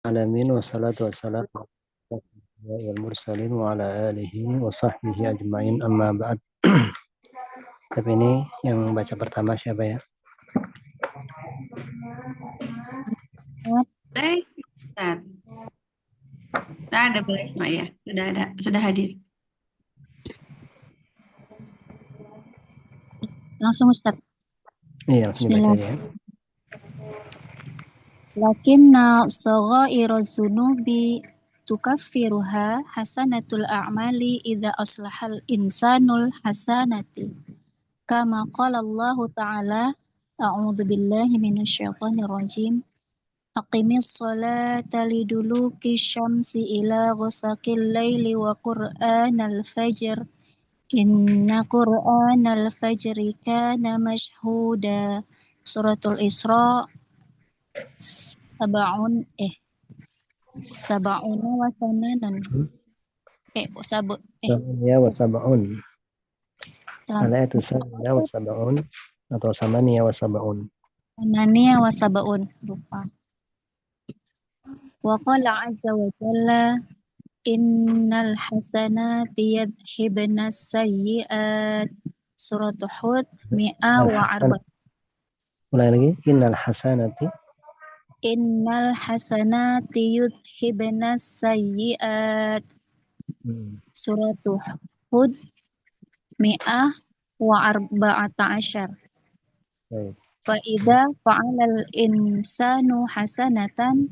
Alamin wassalatu wassalamu ala mursalin wa ala alihi wa sahbihi ajma'in amma ba'd. Tapi ini yang baca pertama siapa ya? Ustaz. Sudah ada Bu Risma ya? Sudah hadir. Langsung Ustaz. Iya, dibaca ya. Lakinna saghaira zunubi tukaffiruha hasanatul a'mali idza aslahal insanul hasanati. Kama qala Allah Ta'ala, a'udzu billahi minasyaitonir rajim. Aqimis salata liduluki syamsi ila ghasaqil laili wa qur'anal fajr. Inna qur'anal fajri kana mashhuda. Suratul Isra sab'una wa thamanan. Samaniya wa sab'un. Ala itu samaniya wa sab'un atau samaniya wa sab'un. Samaniya wa sab'un. Lupa. Wa qala azza wa jalla innal hasanati yadhhibnas sayyi'at. Surat Hud mi'a wa arba'in. Mulai lagi. Innal hasanati yudhhibnas sayyi'at. Surat Hud mi'ah wa arba'ata asyar. Fa idza fa'alal insanu hasanatan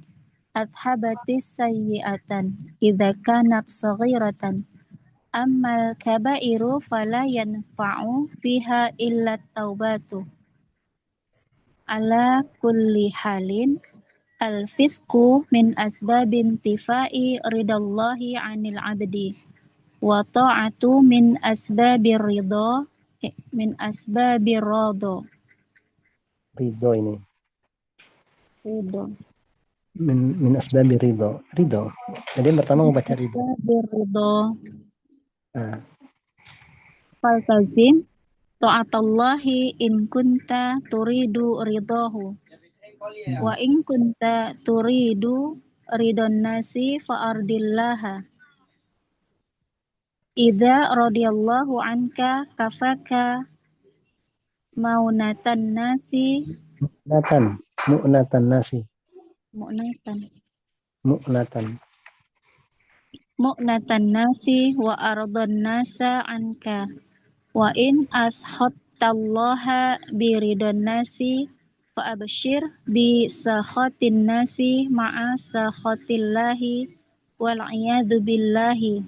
adhabatis sayyi'atan idza kanat saghiratan. Ammal kabairu fala yanfa'u fiha illa taubatu. Ala kulli halin al-fisqu min asbabin tifa'i ridallahi 'anil 'abdi wa ta'atu min asbabir ridha ridho ini. Ridho. Min asbabi ridho. Jadi yang pertama membaca ridho. Faltazim ta'atallahi in kunta turidu ridahu wa in kunta turidu ridon nasi fa'ardillaha. Idza radiyallahu anka kafaka maunatan nasi mu'natan nasi mu'natan nasi wa ardan nasa anka wa in ashattallaha biridon nasi fa abshir bi sakhatin nasi ma'a sakhatillahi wal iyadu billahi.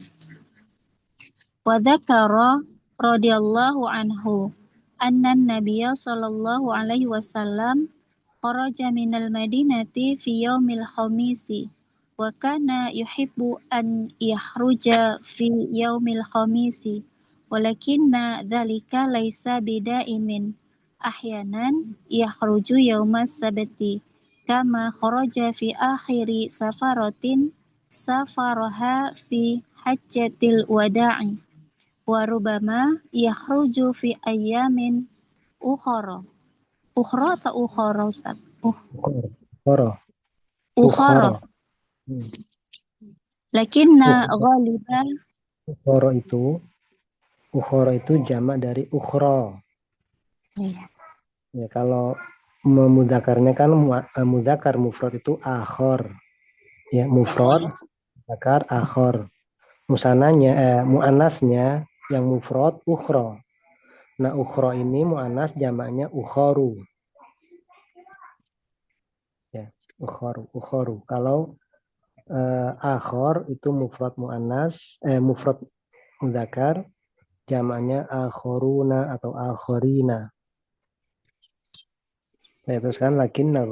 Wa dzakara radhiyallahu anhu anna nabiyya sallallahu alaihi wasallam kharaja minal madinati fi yaumil khamisi wa kana yuhibbu an yahruja fi yaumil khamisi walakinna dzalika laisa bidaimin ahyanan yahruju yaumas sabti kama kharaja fi akhiri safaraha fi hajjatil wada'i wa rubama yakhruju fi ayyamin ukhra atau ukhra Ustaz? Ukhra. Lakinna ghaliban ukhra itu jamak dari ukhra. Iya. Ya, kalau memudzakarnya kan mudzakar mufrad itu akhor. Ya, mufrad mudzakar akhor. Muannasnya yang mufrad ukhra. Nah, ukhra ini muannas jamaknya ukhoru. Ya, ukhoru. Kalau akhor itu mufrad muannas, mufrad mudzakar, jamaknya akhoruna atau akhorina. Ya, terus kan lakinna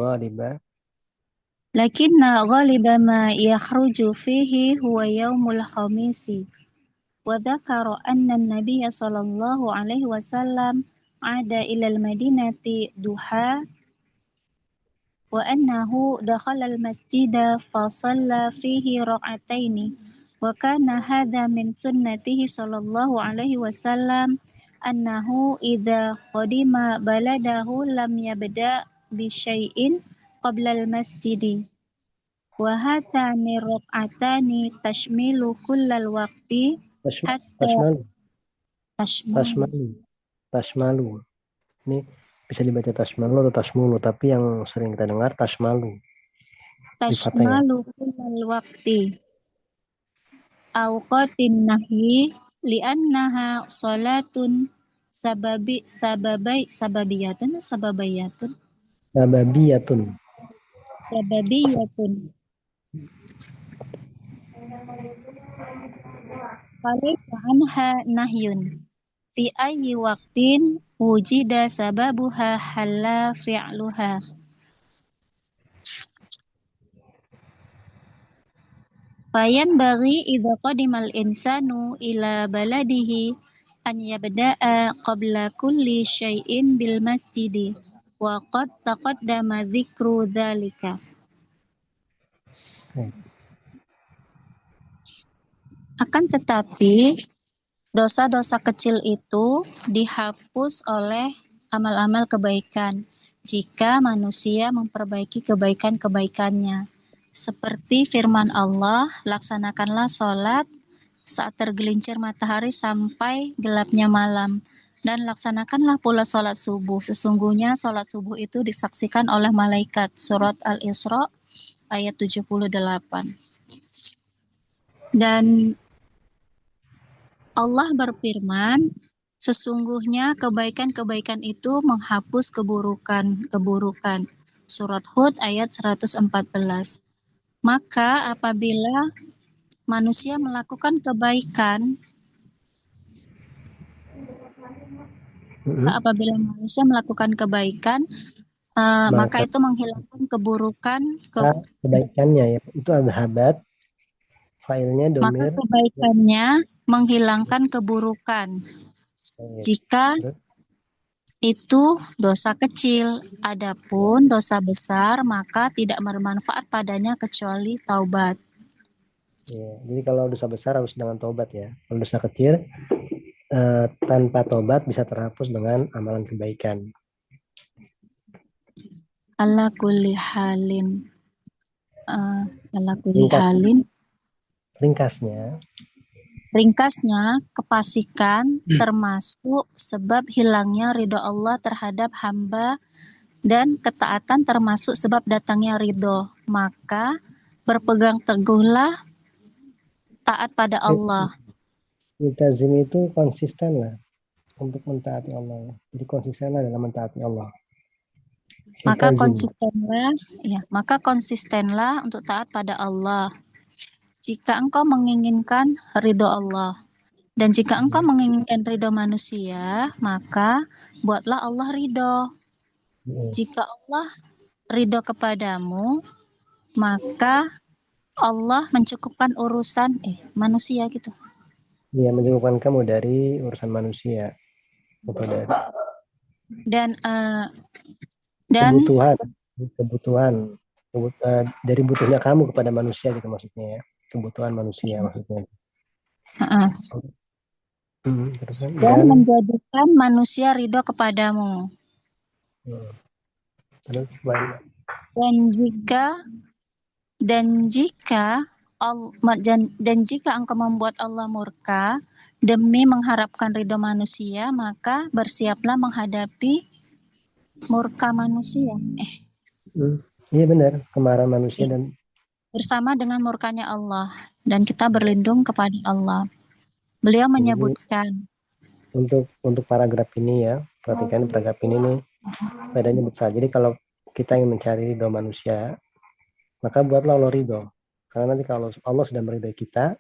ghaliba ma yakhruju fihi huwa yaumul khamisi. Wa dzakara anna an-nabiy sallallahu alaihi wasallam ada ilal madinati duha wa annahu dakhala al-masjida fa shalla fihi rak'ataini wa kana hadha min sunnatihi sallallahu alaihi wasallam annahu idza qadima baladahu lam yabda bi syai'in qabla al-masjidi Wa hatani raq'atani tashmilu kullal waqti hatta Tashmalu. tashmalu. Tashmalu. Ini bisa dibaca tashmalu atau tashmulu, tapi yang sering kita dengar tashmalu. Di fathah ya. Tashmalu kullal waqti. Awqatin nahyi li'annaha salatun sababiyatun. Sababiyatun. Falaysa anha nahyun. Fi ayyi waqtin wujida sababuha halla fi'luha. Fayan bagi idza qadimal insanu ila baladihi an yabda'a qabla kulli syai'in bil masjidi wa qad taqaddama dzikru dzalika. Akan tetapi dosa-dosa kecil itu dihapus oleh amal-amal kebaikan jika manusia memperbaiki kebaikan-kebaikannya. Seperti firman Allah, laksanakanlah sholat saat tergelincir matahari sampai gelapnya malam. Dan laksanakanlah pula sholat subuh. Sesungguhnya sholat subuh itu disaksikan oleh malaikat. Surat Al-Isra ayat 78. Dan Allah berfirman, sesungguhnya kebaikan-kebaikan itu menghapus keburukan-keburukan. Surat Hud ayat 114. Maka apabila manusia melakukan kebaikan, maka itu menghilangkan keburukan. Kebaikannya ya, itu adhabat. Filenya domir. Maka kebaikannya menghilangkan keburukan. Jika itu dosa kecil, adapun dosa besar maka tidak bermanfaat padanya kecuali taubat. Ya, jadi kalau dosa besar harus dengan taubat ya. Kalau dosa kecil tanpa taubat bisa terhapus dengan amalan kebaikan. Ala kulli halin. Ringkasnya, kefasikan termasuk sebab hilangnya ridho Allah terhadap hamba dan ketaatan termasuk sebab datangnya ridho. Maka berpegang teguhlah taat pada Allah. Multazim itu konsisten lah untuk mentaati Allah. Jadi konsistenlah dalam mentaati Allah. Maka konsistenlah untuk taat pada Allah. Jika engkau menginginkan ridho Allah dan jika engkau menginginkan ridho manusia, maka buatlah Allah ridho. Jika Allah ridho kepadamu, maka Allah mencukupkan urusan manusia gitu. Iya, mencukupkan kamu dari urusan manusia. Dan kebutuhan dari butuhnya kamu kepada manusia gitu maksudnya ya. Kebutuhan manusia maksudnya. Dan menjadikan manusia ridho kepadamu. Dan jika engkau membuat Allah murka demi mengharapkan ridho manusia, maka bersiaplah menghadapi murka manusia. Iya benar, kemarahan manusia dan bersama dengan murkanya Allah, dan kita berlindung kepada Allah. Beliau menyebutkan untuk paragraf ini ya, perhatikan paragraf ini nih padanya besar. Jadi kalau kita ingin mencari ridho manusia, maka buatlah Allah ridho. Karena nanti kalau Allah sudah meridhoi kita,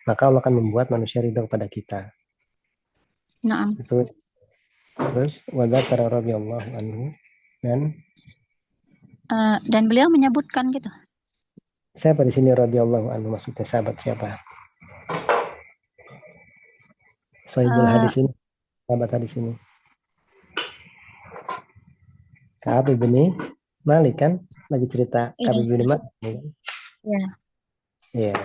maka Allah akan membuat manusia ridho kepada kita. Naam. Itu. Terus wadzakara radhiyallahu anhu dan beliau menyebutkan gitu. Siapa di sini radhiyallahu anhu, maksudnya sahabat siapa? Sahibul hadis ini, sahabat hadis ini. Ka'ab bin Malik kan lagi cerita Ka'ab bin Malik. Iya.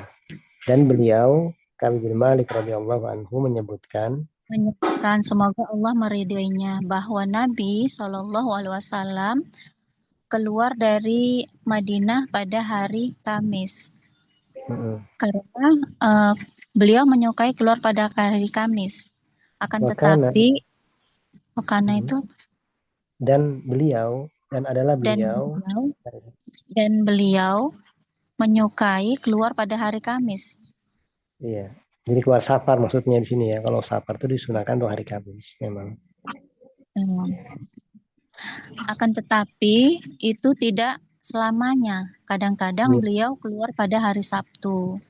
Dan beliau Ka'ab bin Malik radhiyallahu anhu menyebutkan semoga Allah meridhoinya bahwa Nabi SAW keluar dari Madinah pada hari Kamis. Karena beliau menyukai keluar pada hari Kamis. Akan Wakana, tetapi, karena itu dan beliau, dan adalah beliau, dan beliau menyukai keluar pada hari Kamis. iya. Jadi keluar safar maksudnya di sini ya. Kalau safar itu disunahkan tuh hari Kamis memang. Akan tetapi itu tidak selamanya. Kadang-kadang beliau keluar pada hari Sabtu.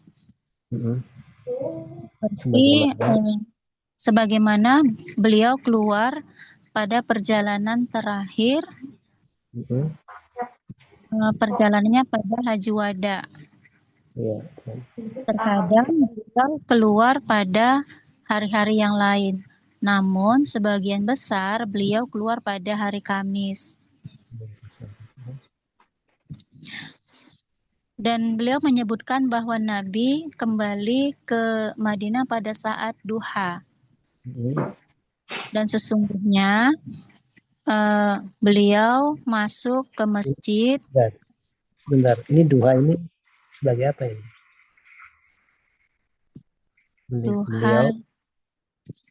Seperti sebagaimana beliau keluar pada perjalanan terakhir, perjalanannya pada Haji Wada. Iya. Terkadang beliau keluar pada hari-hari yang lain. Namun sebagian besar beliau keluar pada hari Kamis. Dan beliau menyebutkan bahwa Nabi kembali ke Madinah pada saat duha. Dan sesungguhnya beliau masuk ke masjid. Sebentar, ini duha ini sebagai apa ini? Beliau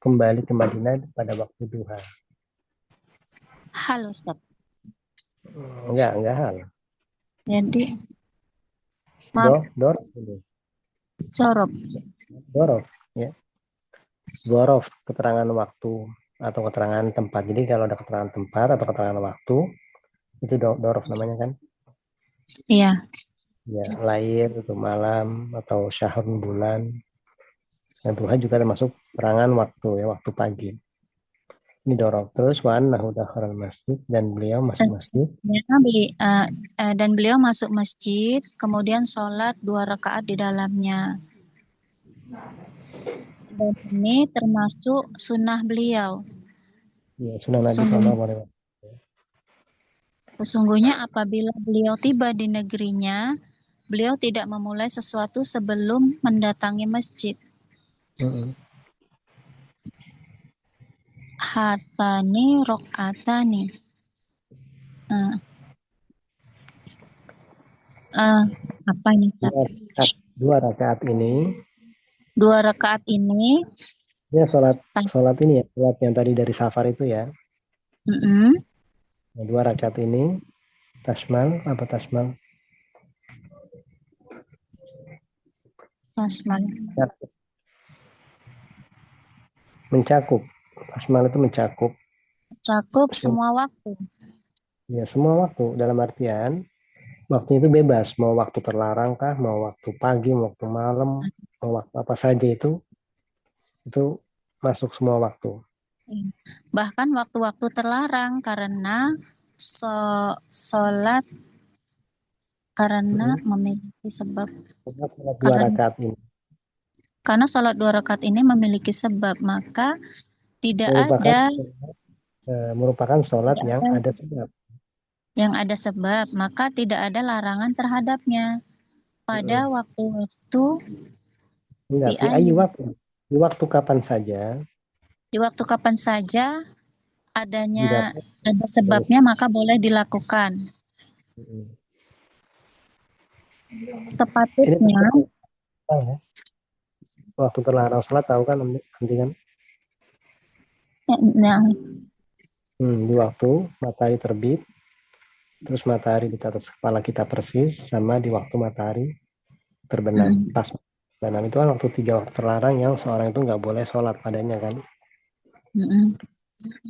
kembali ke Madinah pada waktu duha. Halo, Ustaz. Enggak hal. Jadi Dorof, ya. Dorof, keterangan waktu atau keterangan tempat. Jadi kalau ada keterangan tempat atau keterangan waktu, itu dorof namanya kan? Iya. Ya, lahir itu malam atau syahrun bulan. Dan duha juga termasuk keterangan waktu ya, waktu pagi. Ini dorof. Terus wa'annahu dakhalal masjid, dan beliau masuk masjid. Dan beliau masuk masjid, kemudian sholat 2 rakaat di dalamnya. Dan ini termasuk sunnah beliau. Ya, sunnah Nabi Sallallahu Alaihi Wasallam. Sesungguhnya apabila beliau tiba di negerinya, beliau tidak memulai sesuatu sebelum mendatangi masjid. Hatani rokatani. Apa ini? 2 rakaat ini. 2 rakaat ini. Ya sholat ini ya, sholat yang tadi dari safar itu ya. 2 rakaat ini tasmal apa tasmal? Tasmal. Mencakup. Tasmal itu mencakup. Mencakup semua waktu. Ya, semua waktu, dalam artian waktu itu bebas, mau waktu terlarang kah, mau waktu pagi, mau waktu malam, mau waktu apa saja itu masuk semua waktu. Bahkan waktu-waktu terlarang karena sholat karena memiliki sebab. Karena sholat 2 rakaat ini memiliki sebab, maka tidak merupakan sholat yang ada sebab. Yang ada sebab, maka tidak ada larangan terhadapnya. Pada waktu-waktu di waktu kapan saja. Di waktu kapan saja ada sebabnya, maka boleh dilakukan. Sepatutnya waktu terlarang sholat tahu kan nanti kan? Di waktu matahari terbit, terus matahari di atas kepala kita persis, sama di waktu matahari terbenam. Pas benam itu kan waktu 3 waktu terlarang yang seorang itu nggak boleh sholat padanya kan.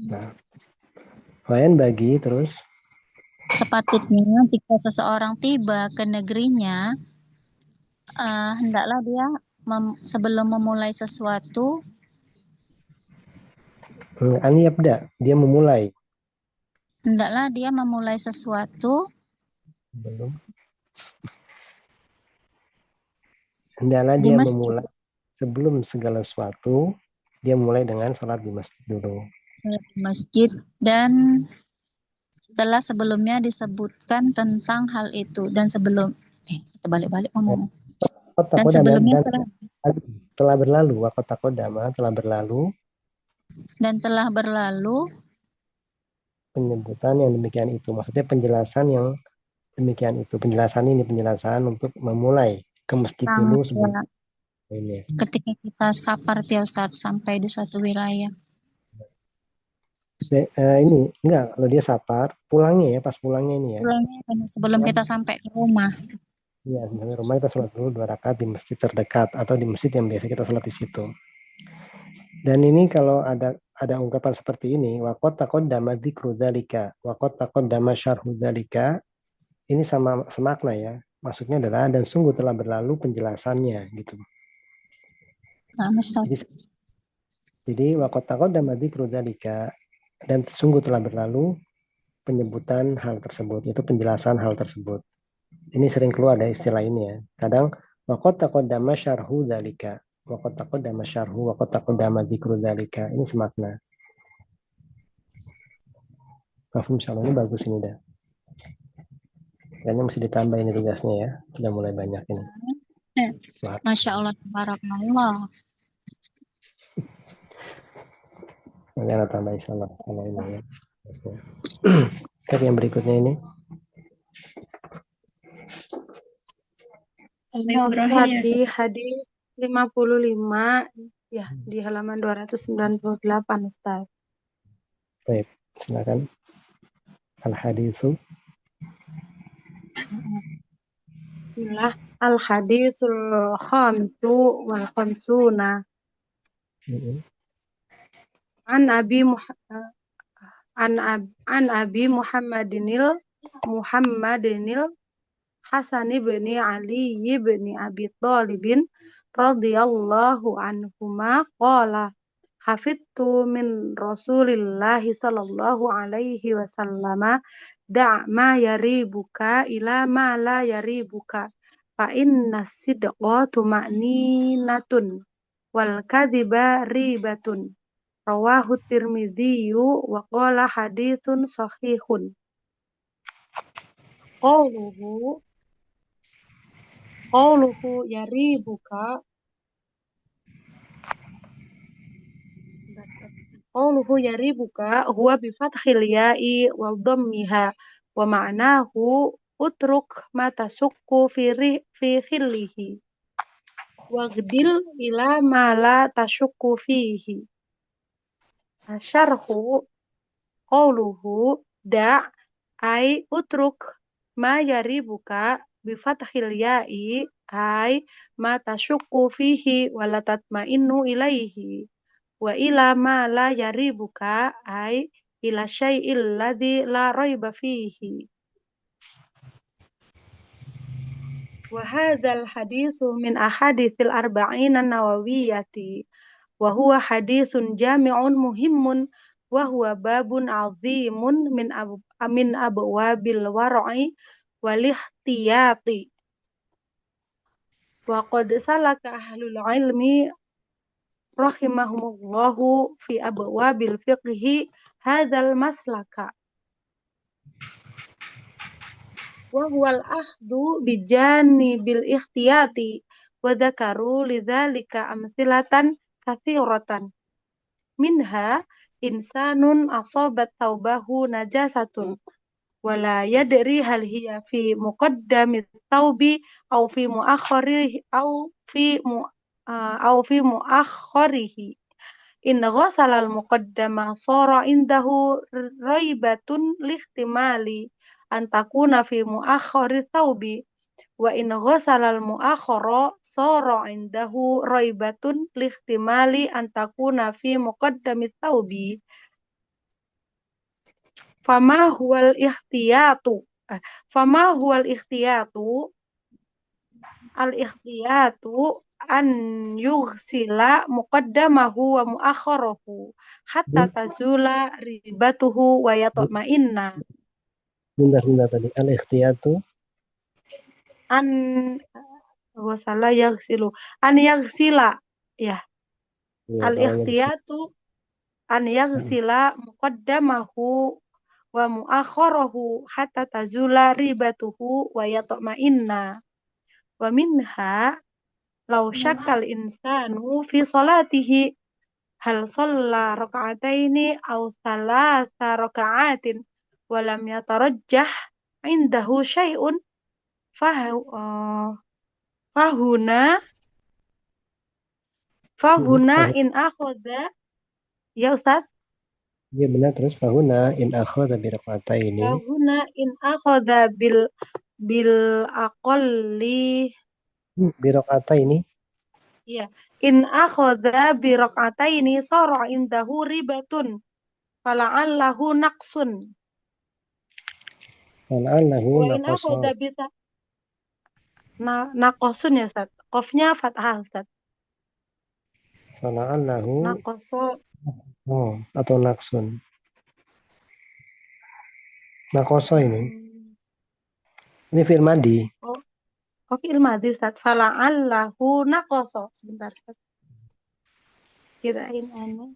Nah, bagi terus sepatutnya jika seseorang tiba ke negerinya, hendaklah dia sebelum memulai sesuatu, dia memulai. Hendaklah dia memulai sesuatu. Hendaklah dia memulai sebelum segala sesuatu, dia mulai dengan sholat di masjid dulu. Di masjid, dan setelah sebelumnya disebutkan tentang hal itu, dan sebelum kita balik-balik ngomong. Dan sebelumnya telah berlalu, telah berlalu. Dan telah berlalu penyebutan yang demikian itu. Maksudnya penjelasan yang demikian itu. Penjelasan untuk memulai ke masjid dulu sebelum ini. Ketika kita safar ya Ustadz sampai di suatu wilayah. Ini enggak, kalau dia safar pulangnya ya, pas pulangnya ini ya. Pulangnya sebelum kita sampai ke rumah. Iya, sebenarnya rumah kita sholat dulu 2 rakaat di masjid terdekat atau di masjid yang biasa kita sholat di situ. Dan ini kalau ada ungkapan seperti ini, waqad taqaddama dzikru dzalika, waqad taqaddama syarhu dzalika, ini sama semakna ya. Maksudnya adalah dan sungguh telah berlalu penjelasannya gitu. Nah, Ustadz. Jadi waqad taqaddama dzikru dzalika, dan sungguh telah berlalu penyebutan hal tersebut, itu penjelasan hal tersebut. Ini sering keluar ada istilah ini ya. Kadang waqad taqaddama syarhu dzalika, waqad taqaddama syarhu, waqad taqaddama dzikru dzalika. Ini semakna. Mafhum, insyaallah ini bagus ini dah. Kayaknya mesti ditambah ini tugasnya ya. Sudah mulai banyak ini. Masya Allah, tabarakallah. Nanti ada tambah insyaallah kalau ini ya. Oke, yang berikutnya ini. Ini Ustaz di hadis 55 ya di halaman 298 Ustaz. Baik, silakan. Al-haditsu. Bismillah. Al-hadisul khamisu wal khamsuna. An Abi Muhammadinil Hasan bin Ali bin Abi Thalib radhiyallahu anhuma qala hafidtu min Rasulillahi sallallahu alaihi wasallam da' ma yaribuka ila ma la yaribuka fa inna sidqa tuma'ninatun wal kadhiba ribatun rawahu Tirmidzi wa qala haditsun sahihun. Qawluhu yaribuka huwa bi fathil ya'i wa dhammiha wa ma'nahu utruk ma tasukku fi khillihi wagdil ila ma la tasukku fihi. Syarhu qawluhu da' ay utruk ma yaribuka bi fathil ya'i ay ma tasukku fihi wa la tatma'innu ilaihi wa ila ma la yaribuka ay ila syai'il ladzi la raiba fihi. Wa hadzal haditsu min ahaditsil arba'in an-nawawiyyati wa huwa haditsun jami'un muhimmun wa huwa babun 'azimun min abwabil war'i wal ihtiyati. Wa qad salaka ahlul ilmi rahimahumullahu fi abwabil fiqhi hadzal maslaka wa huwal ahdu bijani bil ikhtiyati wa dzakaru lidzalika amsilatan katsiratan minha insanun asabat taubahu najasatun wala yadri hal hiya fi muqaddamit taubi aw fi muakhkharihi aw fi muakhkharihi in ghasala al muqaddama sara indahu raibatun lihtimali an takuna fi muakhkhari taubi wa in ghasala al muakhkhara sara indahu raibatun lihtimali an takuna fi muqaddami taubi fama huwal ikhtiyatu al ikhtiyatu an yughsila muqaddamahu wa muakhkharahu hatta tazula ribatuhu wa yatma'inna. Bunda tadi al-ikhtiyatu An wasala yaghsilu an yaghsila ya. Al-ikhtiyatu an yaghsila muqaddamahu wa muakhkharahu hatta tazula ribatuhu wa yatma'inna. Wa minha law syakkal insanu fi salatihi hal shalla raka'ataini aw thalatha raka'atin wa lam yatarajjah indahu syai'un fahuna in akhadha, ya Ustaz, Iya benar, terus fahuna in akhadha bi rak'ataini. fahuna in akhadha bil aqalli, Bi rak'ataini. ya, in akhadha bi rak'ataini sara indahu ribatun fala'allahu naqsun Fala'allahu wa in naqasa. akhadha bi naqasun, ya Ustaz, qafnya fathah Ustaz, Fala'allahu naqasa, atau naqsun. Naqasa ini. Ini fi'il madi. oh fi'il madhi Ustaz, fala'allahu naqasa, sebentar Ustaz, kirain ana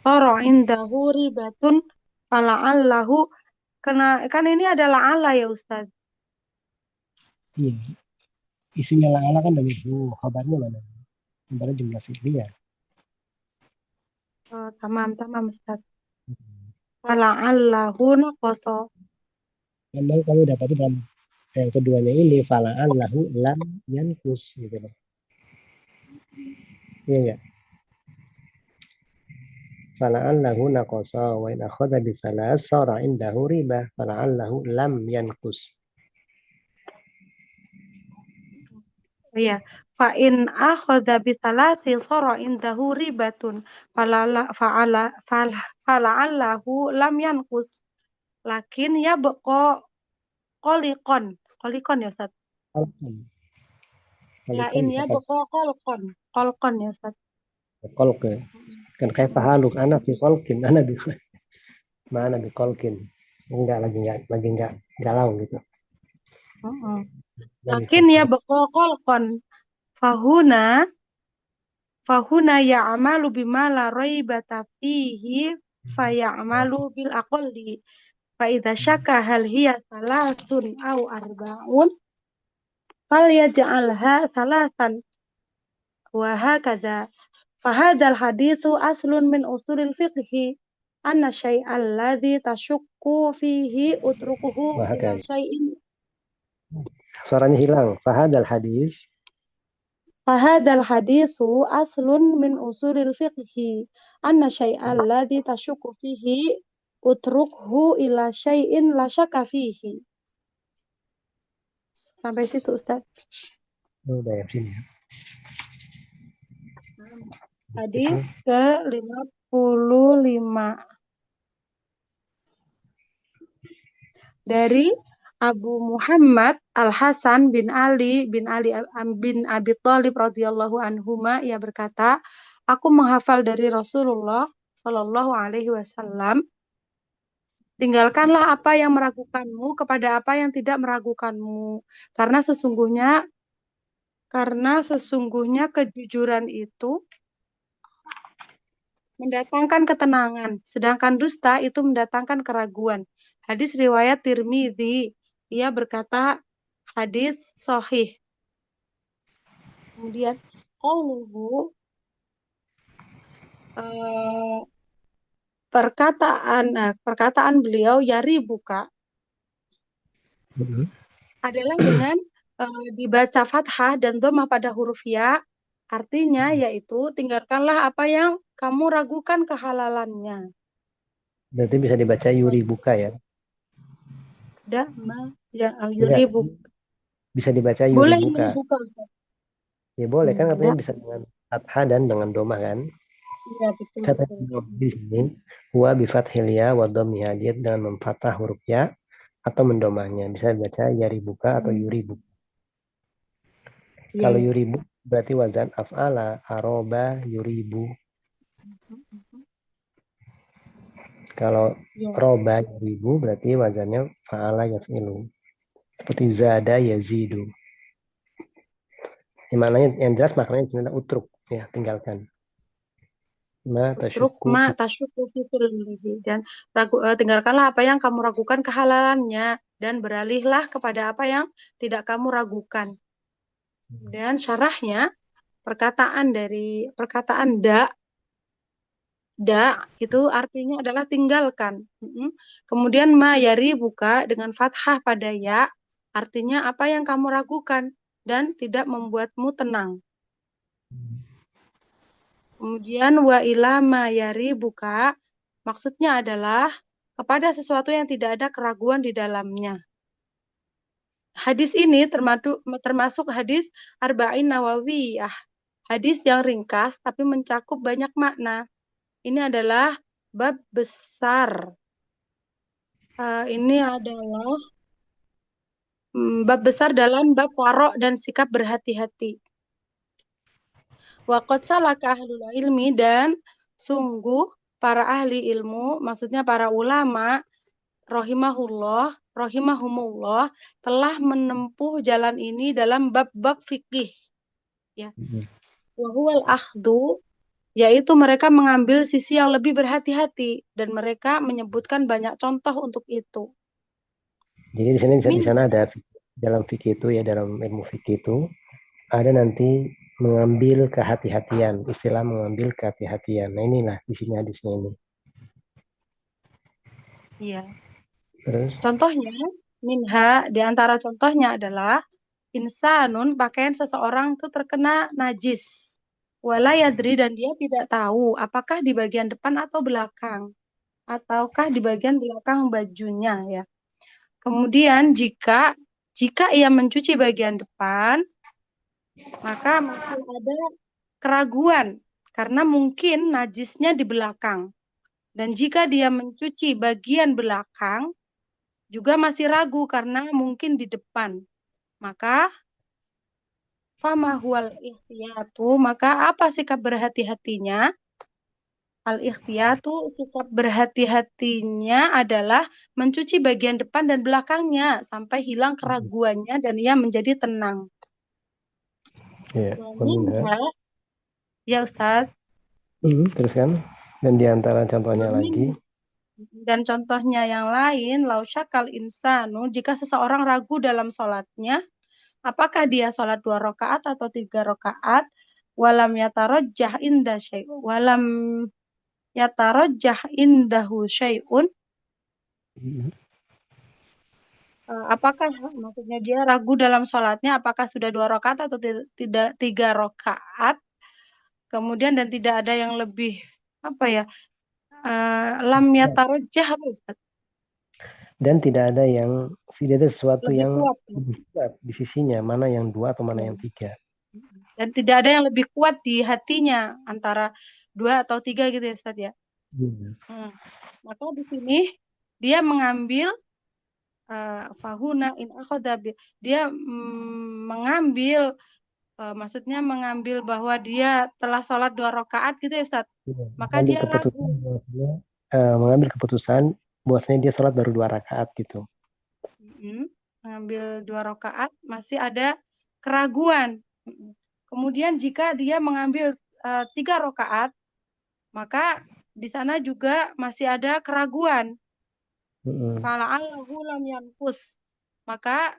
sara indahu ribatun fala'allahu, kan ini adalah ala ya Ustaz. Iya. Isinya la'ala kan dari itu. Khabarnya mana? Khabarnya jumlah fi'liyah. Tamam Ustaz. Fala'allahu naqasa. Memang kamu dapati dalam yang keduanya ini fala'allahu lam yankus gitu loh. Iya enggak? Fala'allahu naqasa wa in akhadha bi salas sara indahu riba fala'allahu lam yankus. Iya. Fa in akhadha bi salasi sara indahu ribatun fala'allahu lam yanqus. Lakin ya beko kolikon ya Ustaz. Lain ya beko kolkon ya Ustaz. Kolke. Kan kayak pahaluk anak bi kolkin, anak bi mana bi kolkin. Enggak galau gitu. Lakin ya beko kolkon fahuna ya'malu bima la raibata fihi faya'malu bil aqalli fa idza syaka hal hiya salasun aw arba'un fal yaj'alha salasan wa hakadha fa hadzal haditsu aslun min usulil fiqhi anna syai'al ladzi tashukku fihi utrukuhu ila syai'in. Suaranya hilang. Fahadal hadis. Fahadal hadisu aslun min usulil fiqhi anna syai'al ladzi tashukku fihi utrukhu ila syai'in la syaka fihi. Sampai situ Ustaz. Udah ya sini. Hadis ke-55 dari Abu Muhammad Al-Hasan bin Ali bin Abi Thalib radhiyallahu anhuma, ia berkata, aku menghafal dari Rasulullah Shallallahu alaihi wasallam, tinggalkanlah apa yang meragukanmu kepada apa yang tidak meragukanmu, karena sesungguhnya kejujuran itu mendatangkan ketenangan, sedangkan dusta itu mendatangkan keraguan. Hadis riwayat Tirmidzi, ia berkata hadis sahih. Kemudian qauluhu, perkataan beliau yaribuka adalah dengan dibaca fathah dan dhammah pada huruf ya, artinya yaitu tinggalkanlah apa yang kamu ragukan kehalalannya. Berarti bisa dibaca yuribuka ya? Yuribuka. Bisa dibaca Boleh yuribuka. Ya boleh kan, katanya bisa dengan fathah dan dengan domah kan? Iya betul. Kata di sini huwa bi fathil ya wa dhammiha, dia dengan memfathah huruf ya atau mendomahnya. Bisa dibaca yaribuka atau yuribuka. Kalau yuribu berarti wazan af'ala, aroba, yuribu. Kalau roba yuribu berarti wazannya fa'ala yaf'ilu. Seperti zada yazidu. Yang jelas maknanya adalah utruk, ya, tinggalkan. Dan tinggalkanlah apa yang kamu ragukan kehalalannya dan beralihlah kepada apa yang tidak kamu ragukan. Dan syarahnya perkataan da Da itu artinya adalah tinggalkan. Kemudian ma yaribuka dengan fathah pada ya, artinya apa yang kamu ragukan dan tidak membuatmu tenang. Kemudian wa ila ma yaribuka maksudnya adalah kepada sesuatu yang tidak ada keraguan di dalamnya. Hadis ini termasuk hadis Arba'in Nawawiyah. Hadis yang ringkas tapi mencakup banyak makna. Ini adalah bab besar. Ini adalah bab besar dalam bab warok dan sikap berhati-hati. Wa qad salaka ahlul ilmi, dan sungguh para ahli ilmu, maksudnya para ulama, rahimahumullah, telah menempuh jalan ini dalam bab-bab fikih. Ya. Wa huwal akhdu, yaitu mereka mengambil sisi yang lebih berhati-hati, dan mereka menyebutkan banyak contoh untuk itu. Jadi di sana ada dalam fikih itu ya, dalam ilmu fikih itu ada nanti mengambil kehati-hatian, istilah mengambil kehati-hatian. Nah inilah di sini hadisnya ini. Iya. Terus Contohnya, minha, di antara contohnya adalah insanun, pakaian seseorang itu terkena najis. Wala yadri, dan dia tidak tahu apakah di bagian depan atau belakang, ataukah di bagian belakang bajunya ya. Kemudian jika ia mencuci bagian depan, maka masih ada keraguan karena mungkin najisnya di belakang. Dan jika dia mencuci bagian belakang, juga masih ragu karena mungkin di depan. Maka fama huwal ikhtiyatu, maka apa sikap berhati-hatinya? Al-ikhtiyatu, sikap berhati-hatinya adalah mencuci bagian depan dan belakangnya sampai hilang keraguannya dan ia menjadi tenang. ya, Ya Ustaz. Terus kan, dan di antara contohnya lagi. Dan contohnya yang lain, lausyakal insanu, jika seseorang ragu dalam sholatnya, apakah dia sholat 2 rakaat atau 3 rakaat, walam yatarajjah inda syai'un, walam yatarajjah indahu syai'un, apakah maksudnya dia ragu dalam sholatnya, apakah sudah 2 rakaat atau tidak 3 rakaat, kemudian dan tidak ada yang lebih lam yatarajjah apa Ustaz? Dan tidak ada sesuatu Lebih yang kuat, lebih kuat di sisinya, mana yang 2 atau mana yang 3. Dan tidak ada yang lebih kuat di hatinya antara 2 atau 3 gitu ya Ustaz ya. Maka di sini dia mengambil fahuna in akhadha, dia mengambil maksudnya mengambil bahwa dia telah sholat 2 rakaat gitu ya Ustaz. Maka dia ragu. Mengambil keputusan bahwasanya dia sholat baru 2 rakaat gitu. Mengambil 2 rakaat masih ada keraguan. Kemudian jika dia mengambil 3 rakaat, maka di sana juga masih ada keraguan. Fala'allahu lam yanqus. Maka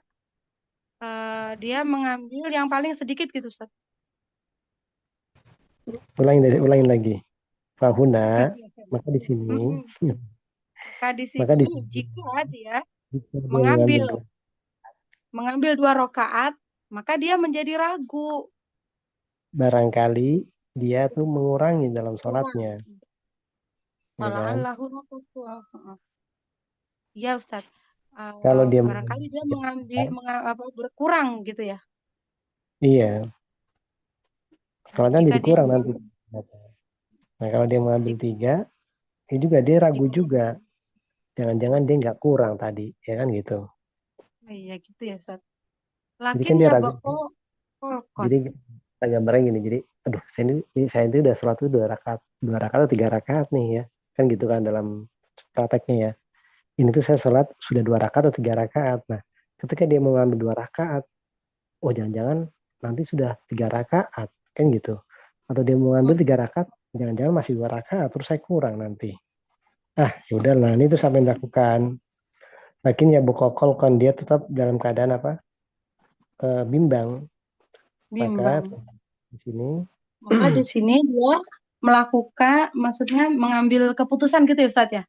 dia mengambil yang paling sedikit gitu Ustaz. Ulangin lagi. Fahuna, maka di sini. Maka di sini jika dia mengambil 2 rakaat, maka dia menjadi ragu. Barangkali dia tuh mengurangi dalam sholatnya. Ya Ustaz. Kalau dia barangkali dia berkurang gitu ya. Iya. Sholatnya jadi kurang nanti. Nah kalau dia mengambil 3, ya juga dia ragu juga. Jangan-jangan dia nggak kurang tadi, ya kan gitu. Iya gitu ya Ustaz. Jadi kan dia ragu. Jadi kita gambarnya gini, jadi aduh saya itu udah sholat 2 rakaat atau 3 rakaat nih ya. Kan gitu kan dalam prakteknya ya. Ini tuh saya sholat sudah 2 rakaat atau 3 rakaat. Nah, ketika dia mau ngambil 2 rakaat, oh jangan-jangan nanti sudah 3 rakaat, kan gitu. Atau dia mau ngambil 3 rakaat, jangan-jangan masih 2 rakaat, terus saya kurang nanti. Ya udahlah, ini tuh sampai dilakukan. Lakin ya bukokol kan dia tetap dalam keadaan bimbang. Maka di sini dia melakukan, maksudnya mengambil keputusan gitu ya Ustaz ya?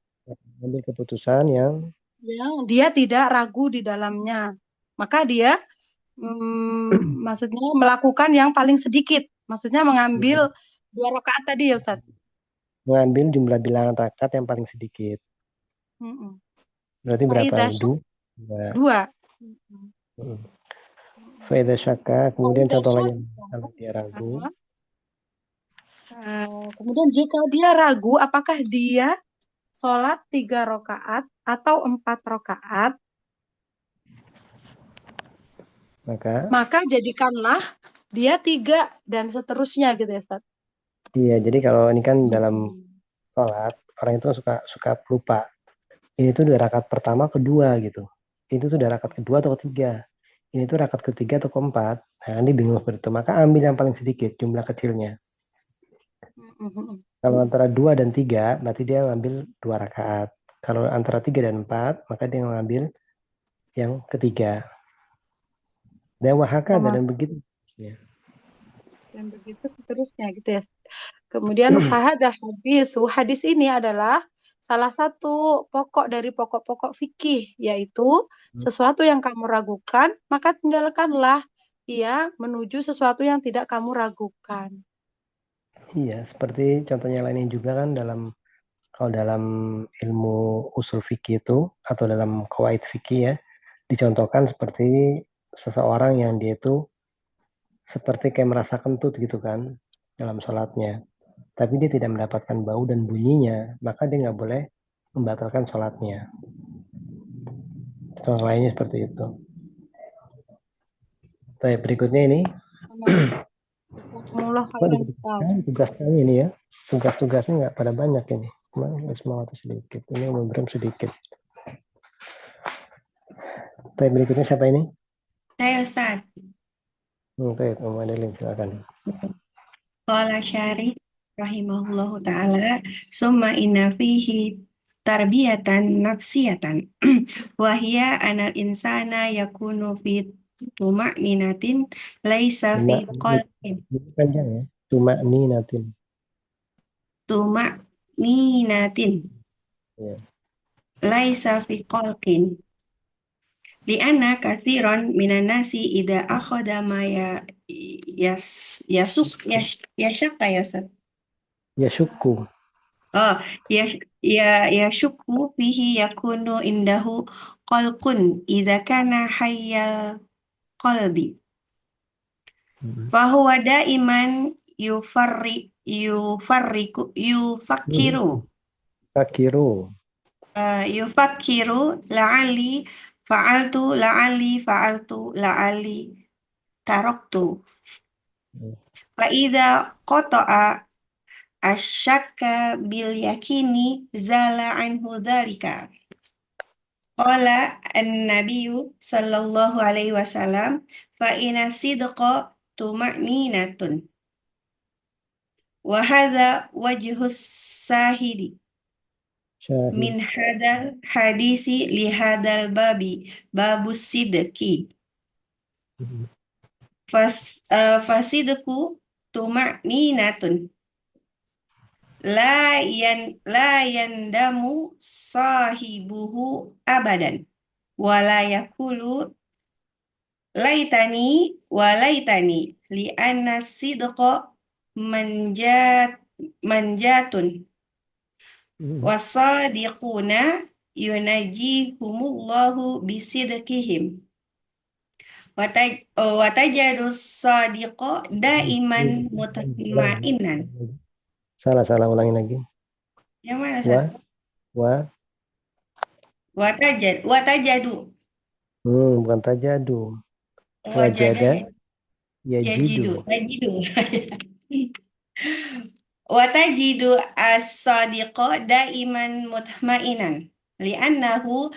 Ambil keputusan yang Yang dia tidak ragu di dalamnya. Maka dia maksudnya melakukan yang paling sedikit. Maksudnya mengambil 2 rakaat tadi ya Ustaz. mengambil jumlah bilangan rakaat yang paling sedikit. Mm-mm. Berarti berapa? Faida Dua. 2. Faida syaka, kemudian Faida contoh lain syaka. kalau dia ragu. Kemudian jika dia ragu apakah dia sholat 3 rakaat atau 4 rakaat, maka jadikanlah dia 3 dan seterusnya gitu ya Ustaz. Iya, jadi kalau ini kan dalam sholat orang itu suka lupa. Ini tuh udah rakaat pertama, kedua gitu. Itu tuh udah rakaat kedua atau ketiga. Ini tuh rakaat ketiga atau keempat. Nah, ini bingung seperti itu. Maka ambil yang paling sedikit, jumlah kecilnya. Kalau antara 2 dan 3, berarti dia ngambil 2 rakaat. Kalau antara 3 dan 4, maka dia mengambil yang ketiga. Dan wahaka dan begitu. Ya. Dan begitu seterusnya gitu ya. Kemudian hadis ini adalah salah satu pokok dari pokok-pokok fikih, yaitu sesuatu yang kamu ragukan, maka tinggalkanlah ia menuju sesuatu yang tidak kamu ragukan. Iya, seperti contohnya lainnya juga kan kalau dalam ilmu usul fikih itu atau dalam qawaid fikih ya, dicontohkan seperti seseorang yang dia itu seperti kayak merasa kentut gitu kan dalam sholatnya, tapi dia tidak mendapatkan bau dan bunyinya, maka dia nggak boleh membatalkan sholatnya. Contoh lainnya seperti itu. Baik, berikutnya ini tugasnya ini ya, tugas-tugasnya nggak pada banyak ini, cuma semangat sedikit, ini belum sedikit. Baik, berikutnya siapa ini? Saya Ustaz. Baik, Om Adeline silakan. Qala Syarih rahimahullahu ta'ala summa inna fihi tarbiyatan nafsiyatan wahia anal insana yakunu fi tuma'ninatin laisa fi qalbin Panjang ya, tuma'ninatin. Ya. Laisa fi qalbin li'anna katsiran minan nasi idza akhadha ma yashaqqa yasad Yashukku. yashukku fihi yakunu indahu qalqun idza kana hayyal qalbi fahuwa daiman yufakkiru la'alli la'alli taraktu fa idza qata'a asyakka bil yakini zala anhu dzalika. Qala an-nabiyyu sallallahu alaihi wasallam fa inna sidqa tuma'ninatun. Wa hadza wajhus sahidi min hadal hadisi li hadal babus sidqi. Fasidqu tuma'ninatun. La yandamu sahibuhu abadan wala yakulu laitani li anna sidqa manjatun wasadiquna yunajihumullahu bisidqihim watajadu sadiqa daiman mutmainan. Salah ulangi lagi. Yang mana Ustaz? Watajadu. Bukan tajadu. Wajada yajidu. Watajidu as-sadiqa daiman mutmainan li'annahu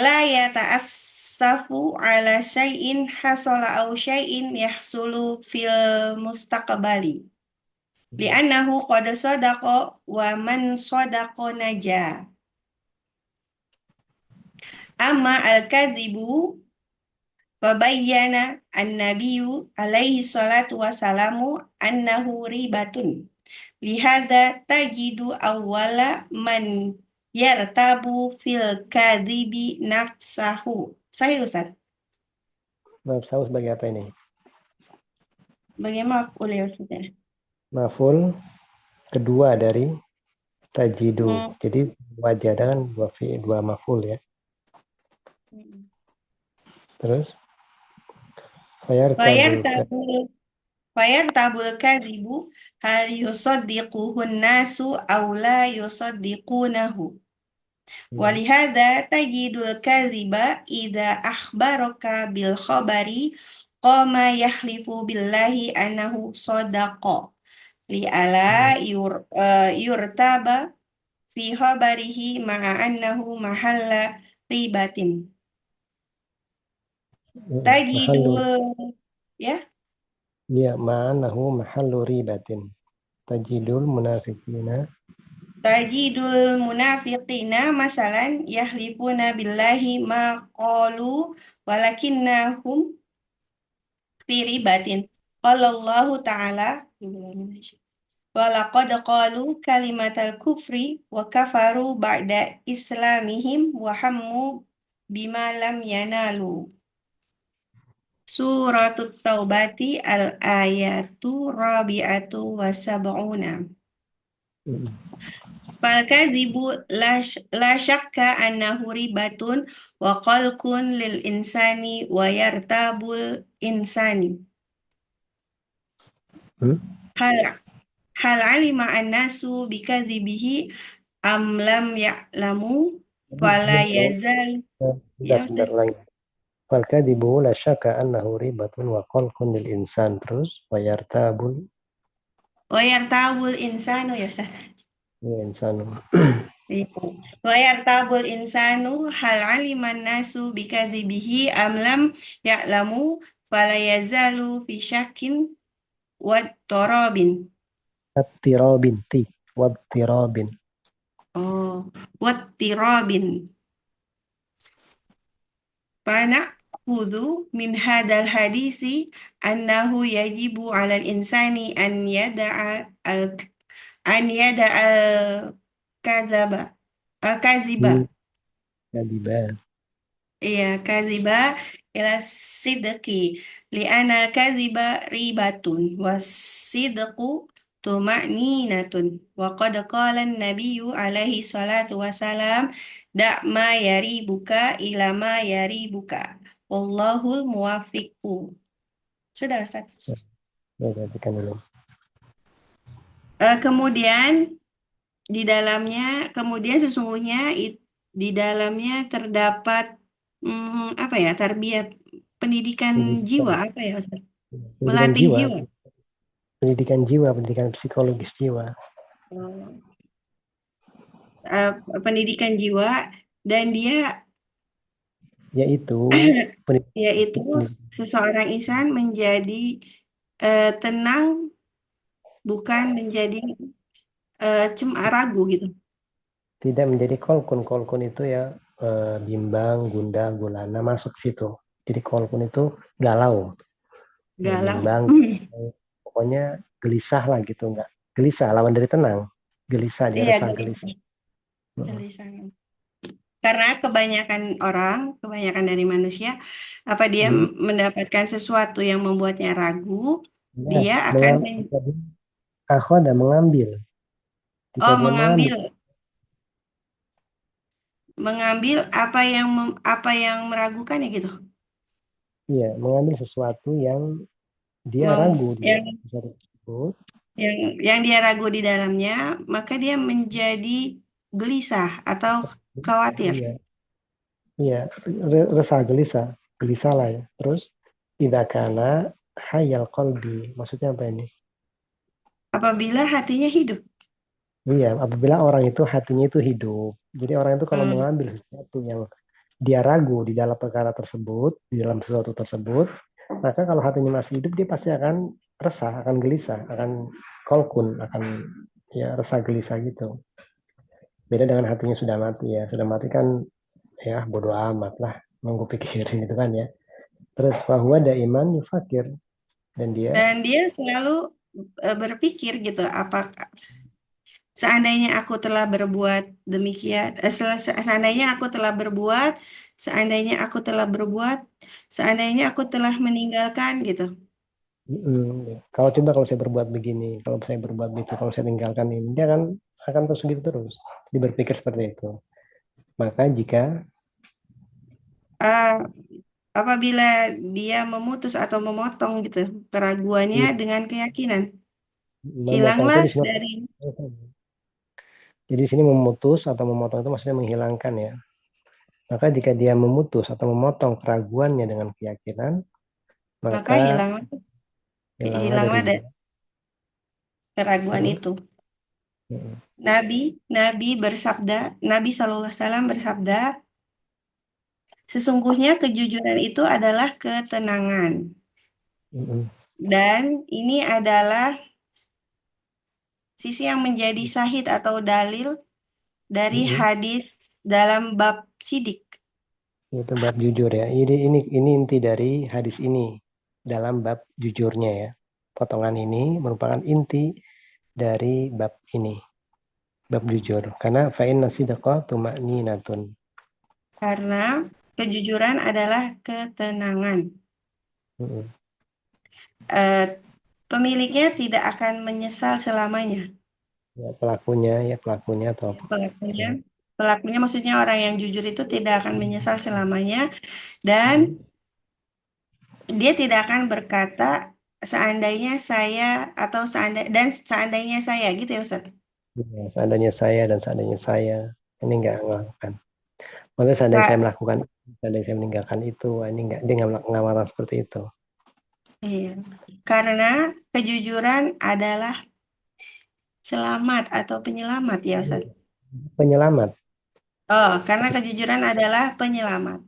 la yata'assafu ala syai'in hasala aw syai'in yahsulu fil mustaqbali. Li'annahu qad sadaqa wa man sadaqa naja. Amma al-kadzibu fabayyana an-nabiyyu alaihi salatu wassalamu annahu ribatun Lihada tajidu awwala man yartabu fil kadhibi nafsahu. Sahih Ustaz. Nafsahu sebagai apa ini? Bagaimana oleh Ustaz? Maful kedua dari tajidu. Hmm. Jadi wajada kan dua maful ya. Terus Fayartabul kadhibu hal yusaddiquhun nasu aw la yusaddiqunahu. Walihada tajidul kadhiba idza akhbaraka bil khabari qama yahlifu billahi annahu sadaqa li'ala yurtaba fi khabarihi ma'a annahu mahalla ribatin. Tajidul ya ya ma'anahu mahallu ribatin. Tajidul munafiqina Tajidul munafiqina masalan yahlifuna billahi ma qalu walakinnahum fi ribatin. Qala Allah Ta'ala walaqad qalu kalimatal kufri wa kafaru ba'da islamihim wa hammu bima lam yanalu. Suratut Taubati al-ayatu rabi'atu wa sab'una. Falkadzibu la syakka annahu ribatun wa qalqun lil insani wa yartabul insani. Hal alima annasu bikadzibihi am lam ya'lamu fala yazal. Bentar lagi. Falkadibu la syaka annahu ribatun wa qalqun lil insan. Terus wa yartabul insanu ya Ustaz. ya insanu. Wa yartabul insanu hal aliman nasu bikadzibihi am lam ya'lamu fala yazalu fi syakin wa torobin. Wattirabin ti. Wattirabin. Oh, wattirabin. Fana'khudhu min hadal hadisi annahu yajibu 'alal insani an yada'a kadzaba kaziba. Kadiba. Iya, kaziba ila sidqi li'ana kaziba ribatun wasidqu tuma'ninatun wa qad qala an-nabiyyu alaihi salatu wasalam da' ma yaribuka ila ma yaribuka wallahul muwaffiqu. Sudah Ustaz. Ya, perhatikan dulu. Kemudian sesungguhnya di dalamnya terdapat apa ya, tarbiyah, pendidikan jiwa, apa ya Ustaz? Melatih jiwa. Pendidikan jiwa, pendidikan psikologis jiwa. Pendidikan jiwa, dan dia Yaitu seseorang insan menjadi tenang, bukan menjadi ragu gitu. Tidak menjadi kolkun. Kolkun itu ya bimbang, gundah, gulana masuk situ. Jadi kolkun itu galau. Bimbang, pokoknya gelisah lah gitu, enggak. Gelisah lawan dari tenang. Gelisah, dia rasa gelisah. Karena kebanyakan dari manusia, apa dia mendapatkan sesuatu yang membuatnya ragu, dia akan mengambil. Mengambil apa yang meragukan ya gitu. Iya, mengambil sesuatu yang dia ragu di tersebut. Yang dia ragu di dalamnya, maka dia menjadi gelisah atau khawatir. Iya, resah gelisah lah ya. Terus idza kana hayal qalbi, maksudnya apa ini? Apabila hatinya hidup. Iya, apabila orang itu hatinya itu hidup. Jadi orang itu kalau mengambil sesuatu yang dia ragu di dalam perkara tersebut, di dalam sesuatu tersebut, maka kalau hatinya masih hidup dia pasti akan resah, akan gelisah, akan kolkun, akan ya resah gelisah gitu. Beda dengan hatinya sudah mati ya. Sudah mati kan ya bodoh amat lah, mau gue pikirin gitu kan ya. Terus fahuwa daiman yufakir, dan dia selalu berpikir gitu, apakah seandainya aku telah berbuat demikian, seandainya aku telah berbuat, seandainya aku telah berbuat, seandainya aku telah meninggalkan gitu. Ya. Kalau saya berbuat begini, kalau saya berbuat begitu, kalau saya tinggalkan ini, dia akan terus gitu terus. Dia berpikir seperti itu. Maka jika Ah, apabila dia memutus atau memotong gitu keraguannya dengan keyakinan, memotong itu hilanglah di sini, dari jadi di sini memutus atau memotong itu maksudnya menghilangkan ya. Maka jika dia memutus atau memotong keraguannya dengan keyakinan, maka maka hilanglah hilanglah dari hilanglah dari dia. keraguan Terus, itu. Nabi bersabda, Nabi SAW bersabda, sesungguhnya kejujuran itu adalah ketenangan. Dan ini adalah sisi yang menjadi syahid atau dalil dari hadis dalam bab sidik. itu bab jujur ya. Ini inti dari hadis ini dalam bab jujurnya ya. Potongan ini merupakan inti dari bab ini, bab jujur. Karena fa'in nasidqa tuma'ninatun. Karena kejujuran adalah ketenangan. Pemiliknya tidak akan menyesal selamanya. Ya, pelakunya atau Pelakunya maksudnya orang yang jujur itu tidak akan menyesal selamanya, dan dia tidak akan berkata seandainya saya atau seandainya saya gitu ya Ustaz. ya, seandainya saya ini nggak melakukan. Maksudnya seandainya saya melakukan, seandainya saya meninggalkan itu, ini dia nggak marah seperti itu. Iya. Karena kejujuran adalah selamat atau penyelamat ya Ustaz. Penyelamat. Oh, karena kejujuran adalah penyelamat.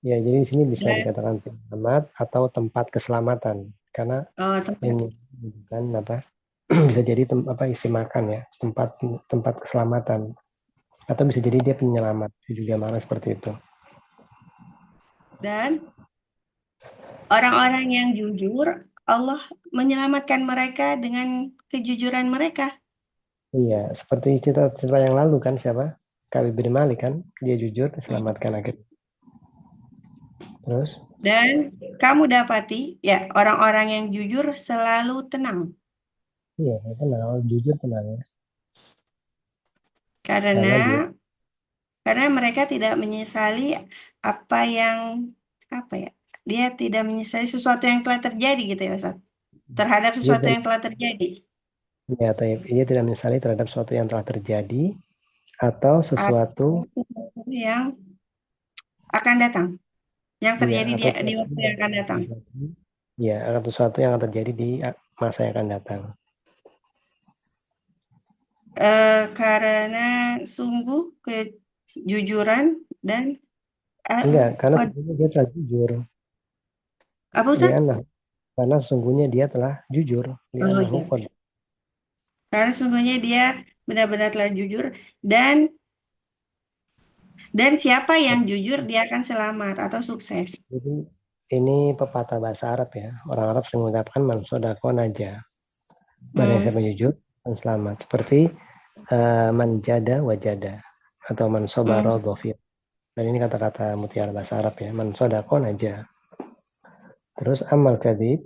Ya, jadi di sini bisa Dan, dikatakan penyelamat atau tempat keselamatan. Karena ini kan apa? Bisa jadi isi makan ya, tempat keselamatan. Atau bisa jadi dia penyelamat, juga mana seperti itu. dan orang-orang yang jujur, Allah menyelamatkan mereka dengan kejujuran mereka. Iya, seperti cerita yang lalu kan siapa? Ka'ab bin Malik kan, dia jujur diselamatkan akhirnya. Terus? Dan kamu dapati, ya, orang-orang yang jujur selalu tenang. Iya, tenang, jujur tenang ya. Karena mereka tidak menyesali apa ya? Dia tidak menyesali sesuatu yang telah terjadi gitu ya, Ustaz. Terhadap sesuatu yang telah terjadi. Ya, dia tidak menyesali terhadap sesuatu yang telah terjadi atau sesuatu yang akan datang. Yang terjadi ya, di waktu yang akan datang. Ya, atau sesuatu yang akan terjadi di masa yang akan datang. Karena sungguh kejujuran dan Enggak, karena sungguhnya dia telah jujur. apa Ustaz? Karena sungguhnya dia telah jujur. Karena sungguhnya dia benar-benar telah jujur, dan siapa yang jujur dia akan selamat atau sukses. Jadi ini pepatah bahasa Arab ya. Orang Arab sering mengucapkan man sodaqo naja. Barang siapa jujur dan selamat. Seperti man jada wajada atau man sobaro gofir. Dan ini kata-kata mutiara bahasa Arab ya. Man sodaqo naja. Terus amal kadhib.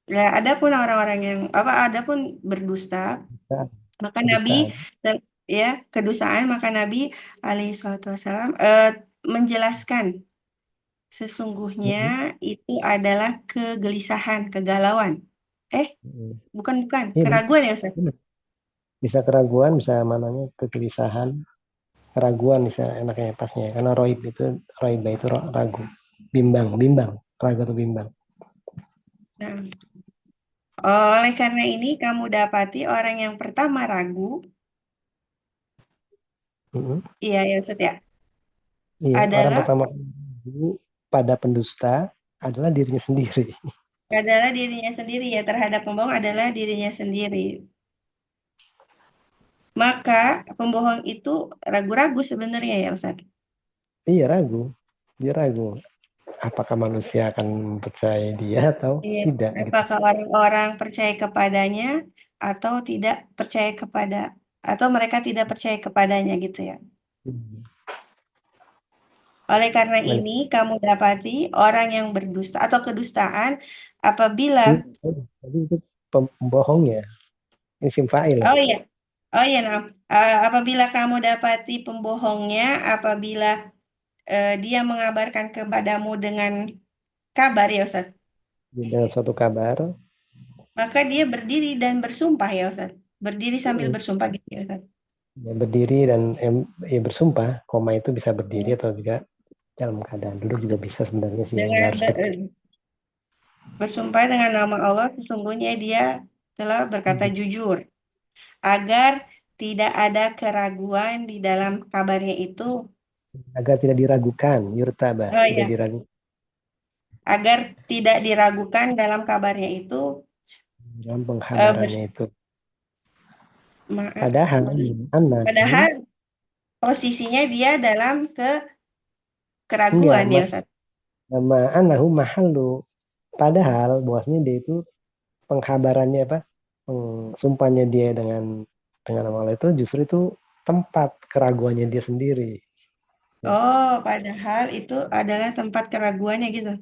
Ya, adapun orang-orang yang adapun berdusta, maka Nabi ya kedustaan, maka Nabi alaihi salatu wasallam menjelaskan sesungguhnya itu adalah kegelisahan, kegalauan. Bukan, keraguan ya Ustaz? Bisa keraguan, bisa mananya kegelisahan, keraguan bisa enaknya pasnya. Karena roib itu ragu, bimbang, ragu atau bimbang. Nah, oleh karena ini kamu dapati orang yang pertama ragu, iya ya Ustaz ya, Iya, orang adalah pertama ragu pada pendusta adalah dirinya sendiri. Ya, terhadap pembohong adalah dirinya sendiri. Maka pembohong itu ragu-ragu sebenarnya ya Ustaz. Iya, ragu. Dia ragu. apakah manusia akan percaya dia atau Iya. tidak gitu. Apakah orang-orang percaya kepadanya atau tidak percaya kepada, atau mereka tidak percaya kepadanya gitu ya. Hmm. Oleh karena Nah, ini, kamu dapati orang yang berdusta atau kedustaan apabila, Jadi itu pembohong ya. Ini isim fa'il ya. oh iya, oh iya, nah, apabila kamu dapati pembohongnya, apabila dia mengabarkan kepadamu dengan kabar ya Ustaz, Dengan suatu kabar, maka dia berdiri dan bersumpah ya Ustaz, berdiri sambil bersumpah gitu ya Ustaz. ya, berdiri dan ya bersumpah, koma itu bisa berdiri Ya. atau juga dalam keadaan duduk juga bisa sebenarnya sih. Dengan Nggak harus bersumpah dengan nama Allah, sesungguhnya dia telah berkata jujur, agar tidak ada keraguan di dalam kabarnya itu. agar tidak diragukan, yurtaba, Oh tidak iya, diragukan agar tidak diragukan dalam kabarnya itu. dalam eh, penghabarannya bers- itu. maaf, Padahal, anak padahal posisinya dia dalam enggak, keraguan ya Ustaz. nama anahu mahalu. Padahal bahwasanya dia itu penghabarannya apa? Sumpahnya dia dengan nama Allah itu justru itu tempat keraguannya dia sendiri. Oh, padahal itu adalah tempat keraguannya gitu.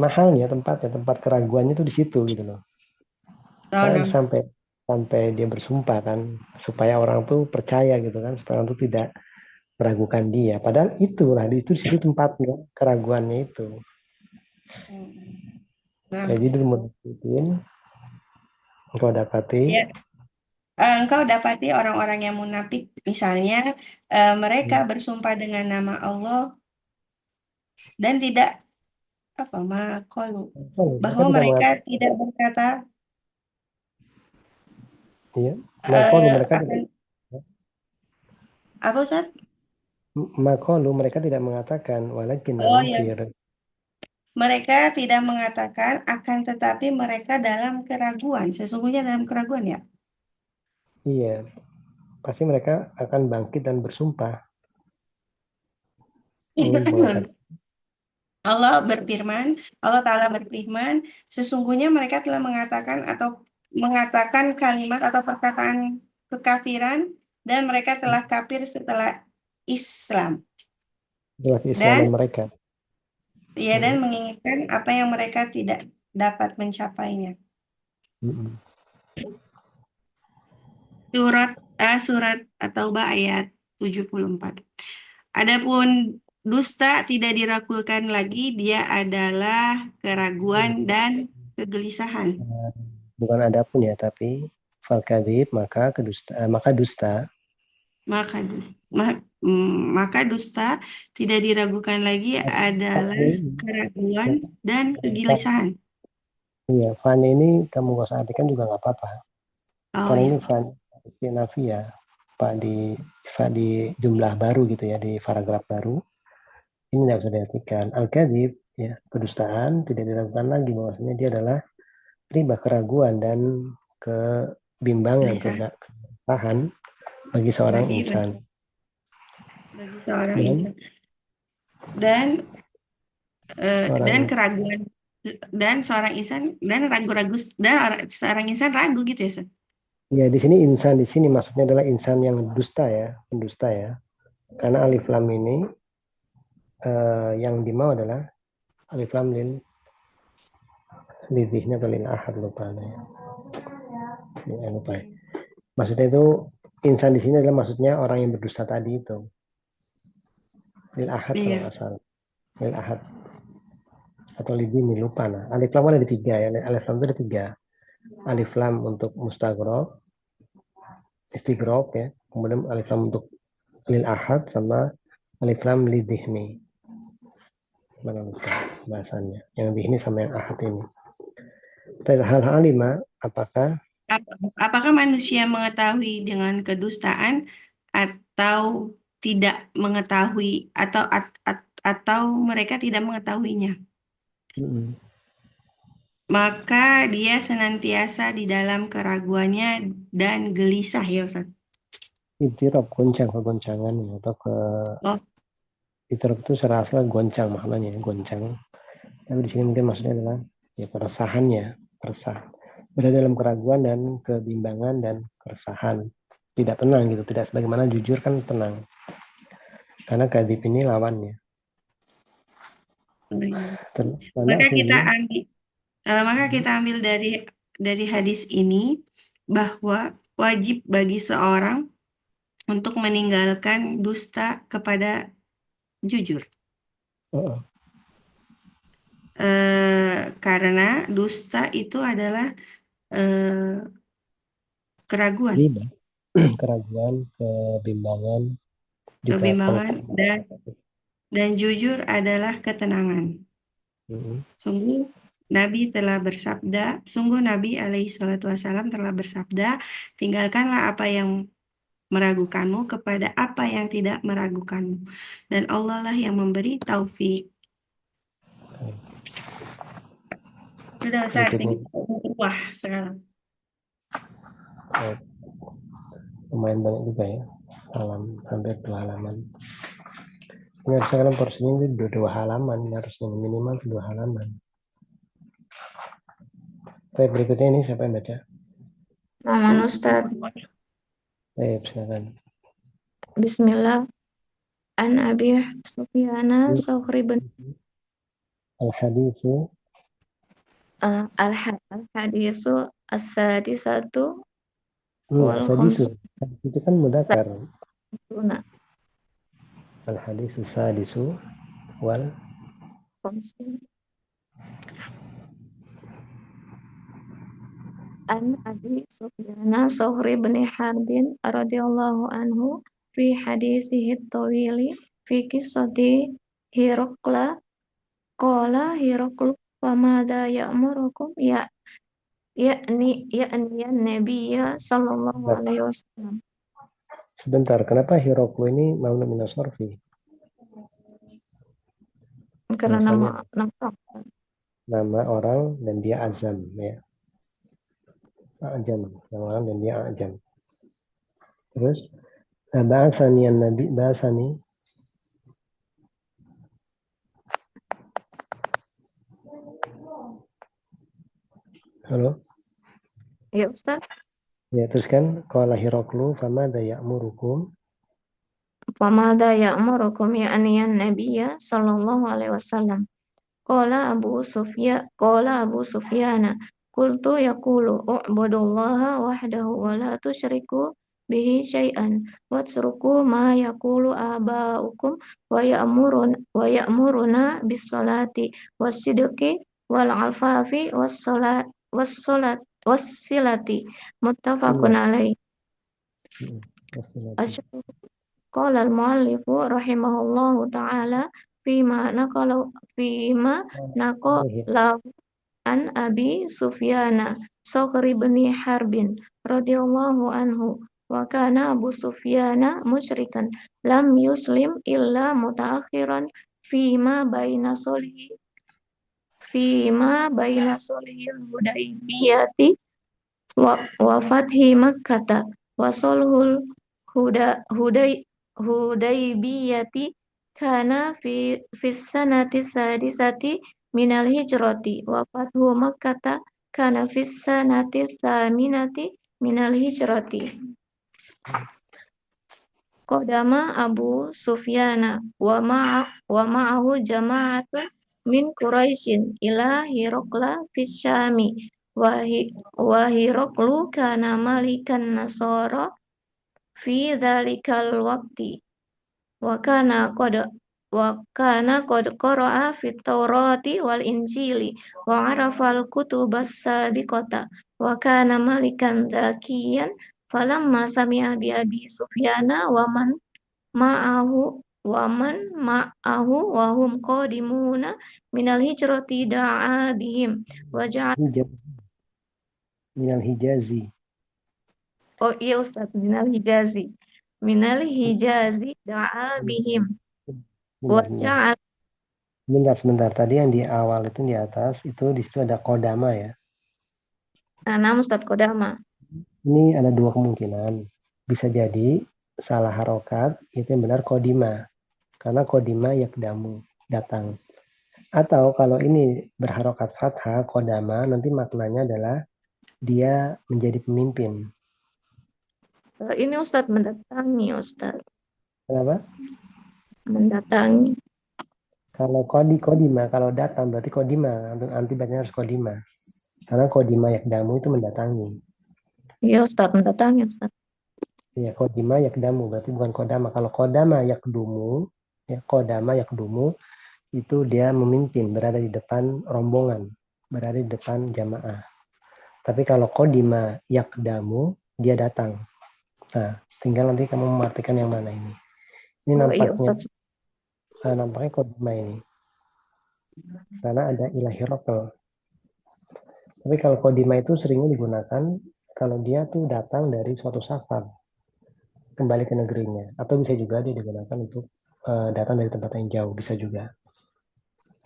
Mahalnya tempat keraguannya itu di situ gitu loh. Oh, Kan nah. sampai dia bersumpah kan supaya orang tuh percaya gitu kan, supaya orang tuh tidak meragukan dia. Padahal itulah itu di situ tempatnya keraguannya itu. Nah, Jadi itu mungkin engkau dapati ya. Engkau dapati orang-orang yang munafik, misalnya mereka bersumpah dengan nama Allah dan tidak apa makalu, mereka bahwa tidak mereka mengatakan tidak berkata ya, makalu mereka akan apa Ustaz? makalu mereka tidak mengatakan walakin Oh nahum ya, fi mereka tidak mengatakan, akan tetapi mereka dalam keraguan. Sesungguhnya dalam keraguan ya. iya, pasti mereka akan bangkit dan bersumpah. Allah mengatakan Allah Ta'ala berfirman, sesungguhnya mereka telah mengatakan kalimat atau perkataan kekafiran dan mereka telah kafir setelah Islam. itulah keislaman Dan mereka. dan menginginkan apa yang mereka tidak dapat mencapainya. Surat At-Taubah ayat 74. Adapun dusta tidak diragukan lagi, dia adalah keraguan dan kegelisahan. Bukan adapun ya, tapi fal kadzib maka dusta Maka dusta tidak diragukan lagi adalah keraguan dan kegelisahan. iya, fan ini kamu gak usah artikan juga nggak apa-apa. Oh Karena ya, ini fan istinafia, Pak di jumlah baru gitu ya, di paragraf baru. Ini tidak usah diartikan. Al-kadzib ya, kedustaan tidak diragukan lagi bahwasanya dia adalah riba, keraguan dan kebimbangan, kegelisahan kegelisahan bagi seorang bagi insan. seorang Dan insan. Dan seorang keraguan dan seorang insan dan ragu-ragu dan seorang insan ragu gitu ya Ustaz? ya di sini insan di sini maksudnya adalah insan yang dusta ya, pendusta ya. Karena alif lam ini yang dimau adalah alif lam lidihnya atau lil ahad lupa ya, lupa ya. Maksudnya itu insan di sini adalah maksudnya orang yang berdusta tadi itu lil ahad kalau nggak salah, lil ahad atau lidini lupa. Nah alif lam ada tiga ya, alif lam itu ada tiga. Alif lam untuk mustaghraq, istighraq ya, kemudian alif lam untuk lil ahad sama alif lam lidihni. Mana lupa bahasanya, yang dihni sama yang ahad ini. Hal-hal lima, Apakah manusia mengetahui dengan kedustaan atau tidak mengetahui atau mereka tidak mengetahuinya? Maka dia senantiasa di dalam keraguannya dan gelisah ya Ustaz. Ibtirab, kegoncangan atau Oh, Itirab itu secara asal goncang maknanya, goncang. Tapi di sini mungkin maksudnya adalah ya keresahannya, resah. Berada dalam keraguan dan kebimbangan dan keresahan. Tidak tenang gitu, tidak sebagaimana jujur kan tenang. Karena kadhib ini lawannya. Maka kita ambil maka kita ambil dari hadis ini bahwa wajib bagi seorang untuk meninggalkan dusta kepada jujur. Karena dusta itu adalah keraguan. Keraguan, kebimbangan, juga Kebimbangan dan jujur adalah ketenangan. Sungguh Nabi alaihissalam telah bersabda, tinggalkanlah apa yang meragukanmu kepada apa yang tidak meragukanmu, dan Allah lah yang memberi taufik. Sudah saatnya wah sekarang. Lumayan banyak juga ya, hampir 2 halaman. Ini harusnya kan porsinya itu 2 halaman, harusnya minimal 2 halaman. Baik, berikutnya ini siapa yang baca? Mohon Ustaz. Baik, silakan. Bismillah. An Abi Sufyana Sawri bin Al-haditsu Al-hadisu as-sadisatu wal sadisu. Itu kan mudzakkar. khamsuna. Al-hadisu sadisu wal Khamsuna. An Abi Sufyana Sawri bin Harbin radhiyallahu anhu fi hadithihi tawili fi qissati Hiraqla qala Hiraqlu famada ya'murukum yakni Nabiyya sallallahu alaihi wasallam. Sebentar, kenapa Hiraqlu ini mamnu minas sarfi? Karena nama orang dan dia azam ya. Ajam, nama orang dan dia ajam. Terus bahasani Nabi bahasani. Halo? Ya Ustaz. Ya, terus kan qala Hiraqlu famada ya'murukum. Famada ya'murukum ya'niyan Nabiyya sallallahu alaihi wasallam. Qala Abu Sufyana qultu yaqulu u'budullaha wahdahu wa la tusyriku bihi syai'an watruku ma yaqulu aba'ukum wa ya'muruna bis salati was sidqi wal afafi was silati muttafaqun alaihi. Qala al-muallifu rahimahullahu ta'ala fima naqala an Abi Sufyana Sawri bin Harbin radhiyallahu anhu wa kana Abu Sufyana musyrikan lam yuslim illa mutaakhiran fima baina sulhi al-Hudaybiyati wa fathi Makkah wa sulhul Hudaybiyati kana fi sanati sadisati minal hijrati wa fathu Makkah kana fi sanati saminati minal hijrati. Qadama Abu Sufyana wa ma'ahu jama'atun min Quraisyin ila Hiraqla fi Syami wa Hiraqlu kana malikan Nasara fi dzalikal waqti wa kana qad qara'a fit Taurati wal Injili wa 'arafal kutubas sabiqata wa kana malikan zakiyan falamma sami'a bi Abi Sufyana wa man ma'ahu wa hum qadimuna minal hijrati da'a bihim wa ja'al minal hijazi. Oh iya Ustaz, minal hijazi da'a bihim wa ja'al. Sebentar. Tadi yang di awal itu di atas itu di situ ada kodama ya. Nah, Ustaz kodama. Ini ada 2 kemungkinan. Bisa jadi salah harokat itu yang benar kodima. karena kodima yakdamu, datang. Atau kalau ini berharokat fathah, kodama, nanti maknanya adalah dia menjadi pemimpin. Ini Ustadz mendatangi, Ustadz. Kenapa? Mendatangi. Kalau kodima, kalau datang berarti kodima, nanti bacanya harus kodima. Karena kodima yakdamu itu mendatangi. Iya Ustadz, mendatangi Ustadz. Ya, kodima yakdamu berarti bukan kodama. Kalau kodama yakdumu, ya kodama yakdumu itu dia memimpin, berada di depan rombongan, berada di depan jamaah. Tapi kalau kodima yakdamu, dia datang. Nah, tinggal nanti kamu mengartikan yang mana ini. Ini Oh iya nampaknya, Ustadz. nampaknya kodima ini. Karena ada ilahi rokal. Tapi kalau kodima itu seringnya digunakan kalau dia tuh datang dari suatu safar, kembali ke negerinya. Atau bisa juga dia digunakan untuk datang dari tempat yang jauh, bisa juga.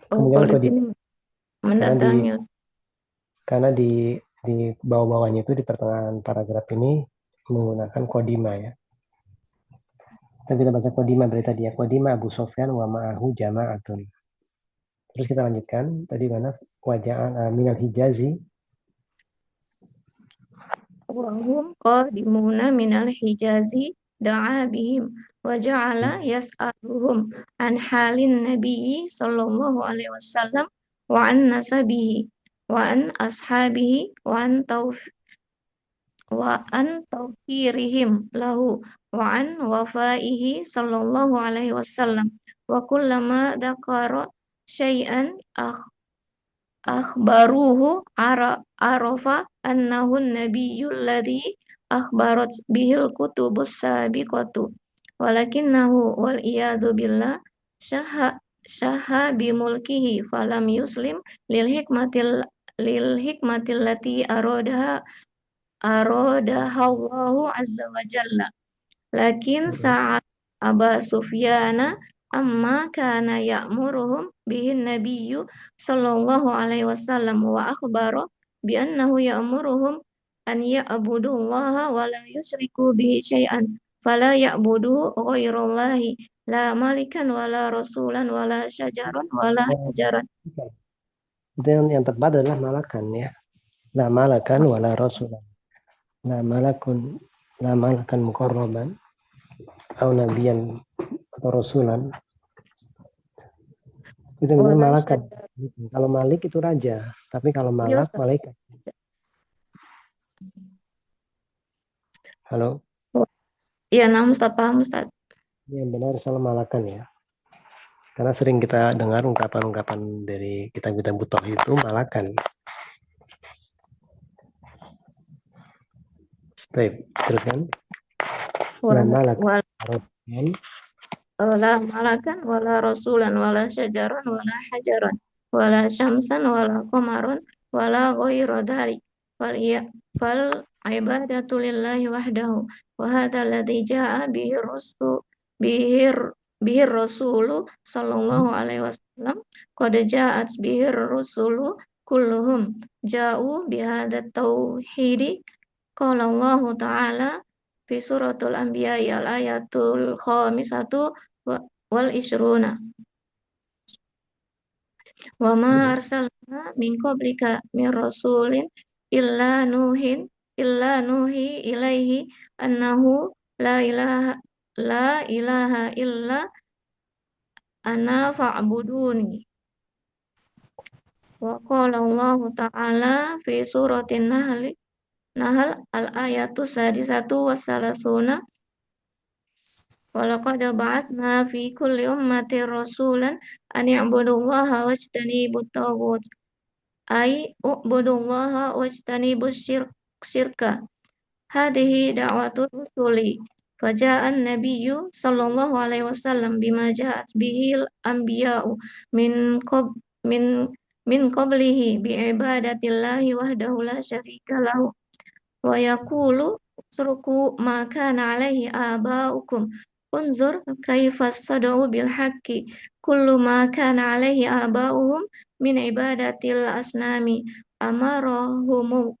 Oh Kemudian kalau di kodima, sini mendatangi. karena di bawah-bawahnya itu di pertengahan paragraf ini menggunakan kodima ya. Dan kita baca kodima berita dia kodima Abu Sofyan wa ma'ahu jama'atun. Terus kita lanjutkan tadi mana wajah minal hijazi Wahum qadimuna minal hijazi da'a bihim wa ja'ala yas'aluhum an halin nabiyyi sallallahu alaihi wasallam wa an nasabihi wa an ashabihi wa an tawfirihim lahu wa an wafaihi sallallahu alaihi wasallam wa kullama dzakara syai'an akhbaruhu arafa annahu nabiyyul ladzi akhbarat bihil kutubus sabiqatu walakinnahu wal iyadu billah syaha bimulkihi falam yuslim lil hikmatil lati aradahallahu azza wa jalla lakin saat Aba Sufyana amma kana ya'muruhum bihin nabiyyu sallallahu alaihi wasallam wa akhbara bi annahu ya'muruhum an ya'budullaha wa la yusyriku bihi syai'an fala ya'budu ghairallahi la malikan wa la rasulan wa la syajaran wa la hajaran. itu yang tepat adalah malakan ya. La malakan wala rasulan. La malakan muqarraban atau nabiyan atau rasulan. Itu namanya malakan. Kalau malik itu raja, tapi kalau malak malaikat. Halo? Iya, nah Ustaz, paham Ustaz. Yang benar salah malakan ya. Karena sering kita dengar ungkapan-ungkapan dari kitab-kitab butoh itu malakan. Baik, teruskan. La malakan. La malakan wala rasulan wala syajaran wala hajaran wala syamsan wala qamaran wala ghairu dzalik fal ibadatu lillahi wahdahu wa hadha alladhi jaa bihi rasulu sallallahu alaihi wasallam qad ja'at bihi rasulu kulluhum ja'u bihadza tauhidi qala Allah ta'ala fi suratul anbiya al-ayatul khamisatu wal isruna wa ma arsalna min qablika min rasulin illa nuhi ilaihi annahu la ilaha illa ana fa'buduni wa qala Allah ta'ala fi suratin nahl al-ayatu sadisatu wassalasuna walaqad ba'atsna fi kulli ummatin rasulan an ya'budullaha wajtanibut taghut ay u'budullaha wajtanibus syirka hadhihi da'watur rusuli faja'an nabiyyu sallallahu alaihi wasallam bima ja'at bihil anbiya'u min qablihi bi'ibadatillahi wahdahu la syarika lahu wa yaqulu usruku ma kana alaihi aba'ukum unzur kaifa sada'u bil haqqi kullu ma kana alaihi aba'uhum min ibadatil asnami amarohumun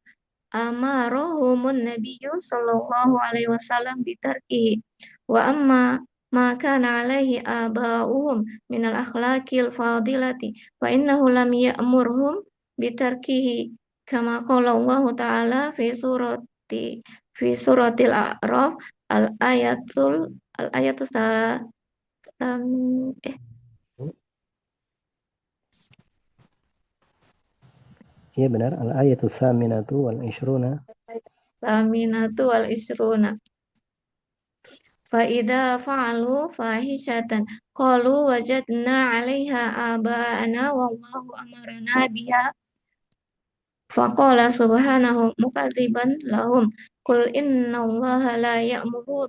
nabiyyu sallallahu alaihi wasallam bitarkihi wa amma ma kana alaihi aba'uhum minal akhlaqil fadilati fa innahu lam ya'murhum bitarkihi kama qala Allah Ta'ala fi suratil A'raf al-ayatul Iya benar, al-ayatu tsaminatu wal ishruna. Saminatu wal isruna. Fa idza fa'alu fahishatan qalu wajadna 'alaiha aba'ana wallahu amarna biha. Faqala subhanahu mukadziban lahum qul innallaha la ya'muru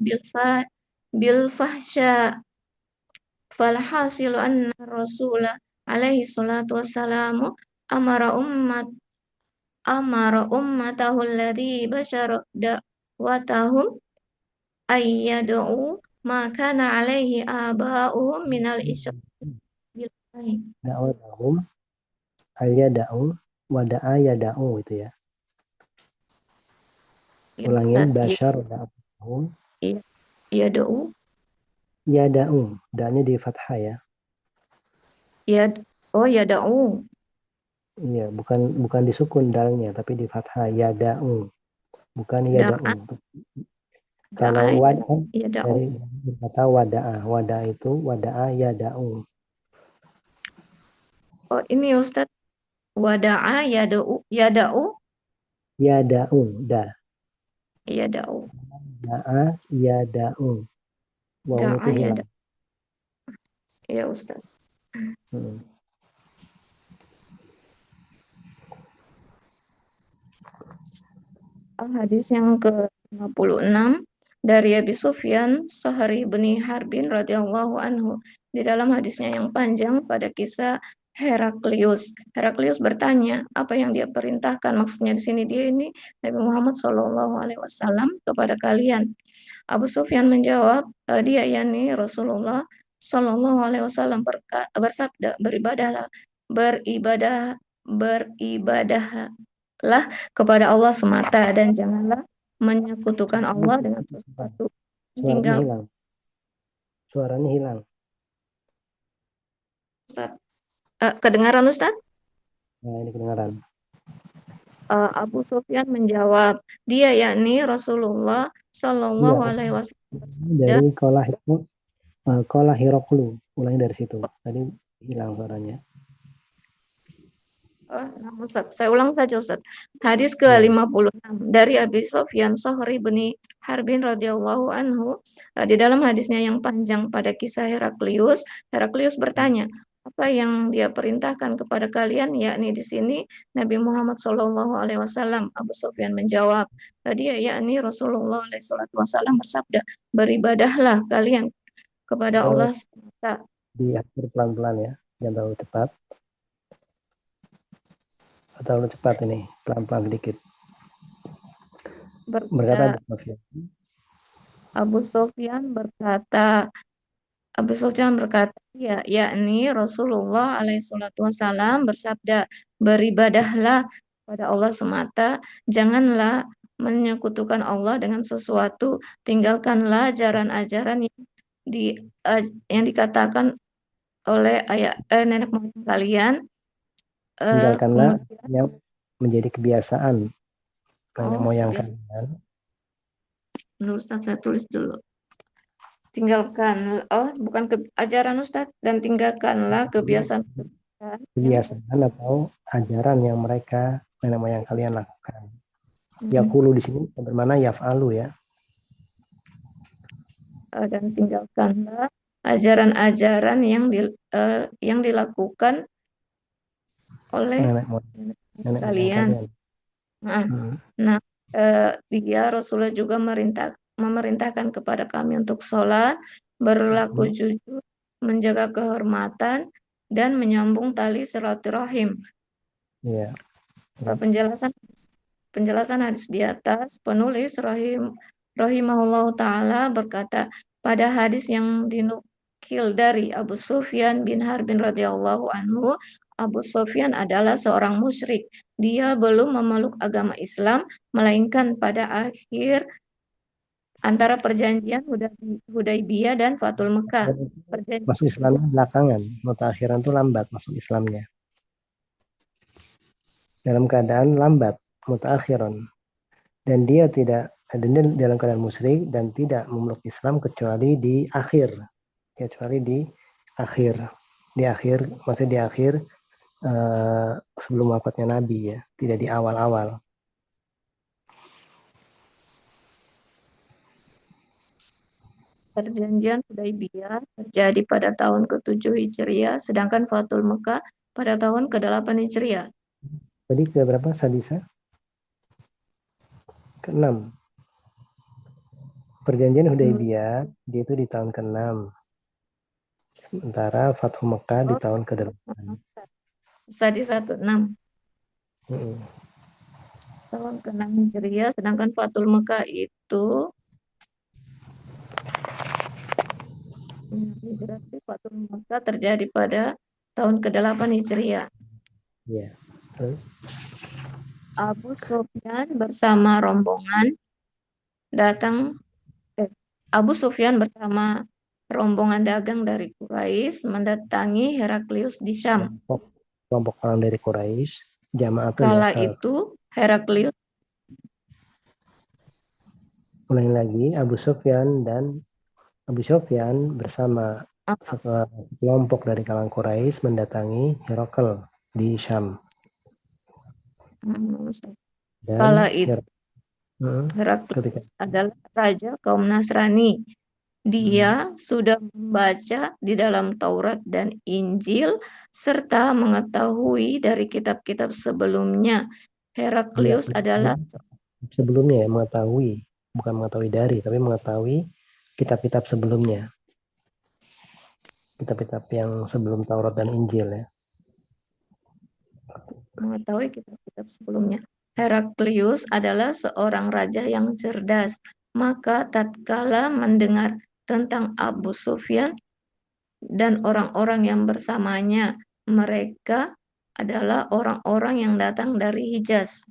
bil fahsya fal hasilu anna rasula alaihi salatu wassalamu amara ummatahu alladhi bashara da'watahum ayyad'u ma kana alaihi aba'uhum minal isyrak billahi. Da'watahum ayyada'u wada'a yada'u itu ya. Ulangin bashar da'watahum Yad'u yada'u, da'nya di fathah ya. Yad'u. Iya, bukan disukun dalnya tapi di fathah yada'u. Bukan yada'u. Kalau wada dari kata wada'a. Wada'a itu wada'a yada'u. Oh, ini Ustadz. Wada'a yada'u. Yada'u. Yada'u, da. Yada'u. Da'a yada'u. Wawnya itu hilang. Iya Ustadz. Hadis yang ke-56 dari Abi Sufyan Sahri bin Harbin radhiyallahu anhu. Di dalam hadisnya yang panjang pada kisah Heraklius. Heraklius bertanya, apa yang dia perintahkan? Maksudnya di sini dia ini Nabi Muhammad SAW kepada kalian. Abu Sufyan menjawab, dia yakni Rasulullah SAW bersabda, beribadahlah kepada Allah semata dan janganlah menyekutukan Allah dengan sesuatu. Suaranya hilang. Ustaz. Kedengaran Ustaz? Nah, ini kedengaran. Abu Sufyan menjawab, dia yakni Rasulullah Sallallahu Alaihi Wasallam. Dari kolah Hiroklu, ulangi dari situ. Tadi hilang suaranya. Ustaz, saya ulang saja Ustaz. Hadis ke-56 dari Abi Sufyan Sahri bin Harbin radhiyallahu anhu. Di dalam hadisnya yang panjang pada kisah Heraklius, Heraklius bertanya, apa yang dia perintahkan kepada kalian? Yakni di sini Nabi Muhammad SAW. Abu Sufyan menjawab, dia yakni Rasulullah SAW bersabda, beribadahlah kalian kepada Allah semata. Diatur pelan-pelan ya, jangan terlalu cepat. Terlalu cepat ini, pelan-pelan sedikit. Berkata Abu Sufyan berkata, ya, yakni Rasulullah SAW bersabda, beribadahlah pada Allah semata, janganlah menyekutukan Allah dengan sesuatu, tinggalkanlah ajaran-ajaran yang dikatakan oleh nenek moyang kalian. Tinggalkanlah yang menjadi kebiasaan nenek moyang kalian. Menurut Ustaz, saya tulis dulu. Tinggalkan, bukan ajaran Ustaz, dan tinggalkanlah kebiasaan atau ajaran yang mereka nenek moyang kalian lakukan. Yaqulu di sini bermakna yaf'alu ya. Dan tinggalkanlah ajaran-ajaran yang dilakukan oleh nenek kalian. Dia Rasulullah juga memerintahkan kepada kami untuk sholat, berlaku jujur, menjaga kehormatan, dan menyambung tali silaturahim. Yeah. Penjelasan hadis di atas, penulis rahimahullah ta'ala berkata, pada hadis yang dinukil dari Abu Sufyan bin Harbin radhiyallahu anhu, Abu Sufyan adalah seorang musyrik. Dia belum memeluk agama Islam, melainkan pada akhir antara perjanjian Hudaibiyah dan Fathul Mekah. Perjanjian Masuk Islamnya belakangan, mutaakhiran itu lambat masuk Islamnya. Dalam keadaan lambat, mutaakhiran. Dan dia dalam keadaan musyrik dan tidak memeluk Islam kecuali di akhir. Maksudnya di akhir sebelum wafatnya Nabi ya, tidak di awal-awal. Perjanjian Hudaibiyah terjadi pada tahun ke-7 Hijriah, sedangkan Fathul Mekah pada tahun ke-8 Hijriah. Tadi ke berapa Sadisa? Ke-6. Perjanjian Hudaibiyah dia itu di tahun ke-6. Sementara Fathu Mekah di tahun ke-8. Tadi 16. Tahun ke-6 Hijriah, sedangkan Fathul Mekah itu berarti Fathul Mekah terjadi pada tahun ke-8 Hijriah. Iya. Terus Abu Sufyan bersama rombongan dagang dari Quraisy mendatangi Heraklius di Syam. kelompok orang dari Quraisy, jama'atul Kala yasar. itu Heraklius Ulangi lagi, Abu Sufyan bersama kelompok dari kalangan Quraisy mendatangi Herakl di Syam. Dan kala itu Heraklius adalah raja kaum Nasrani. Dia sudah membaca di dalam Taurat dan Injil serta mengetahui dari kitab-kitab sebelumnya. Heraklius adalah sebelumnya mengetahui, bukan mengetahui dari, tapi mengetahui kitab-kitab sebelumnya. Kitab-kitab yang sebelum Taurat dan Injil ya. Mengetahui kitab-kitab sebelumnya. Heraklius adalah seorang raja yang cerdas. Maka tatkala mendengar tentang Abu Sufyan dan orang-orang yang bersamanya, mereka adalah orang-orang yang datang dari Hijaz.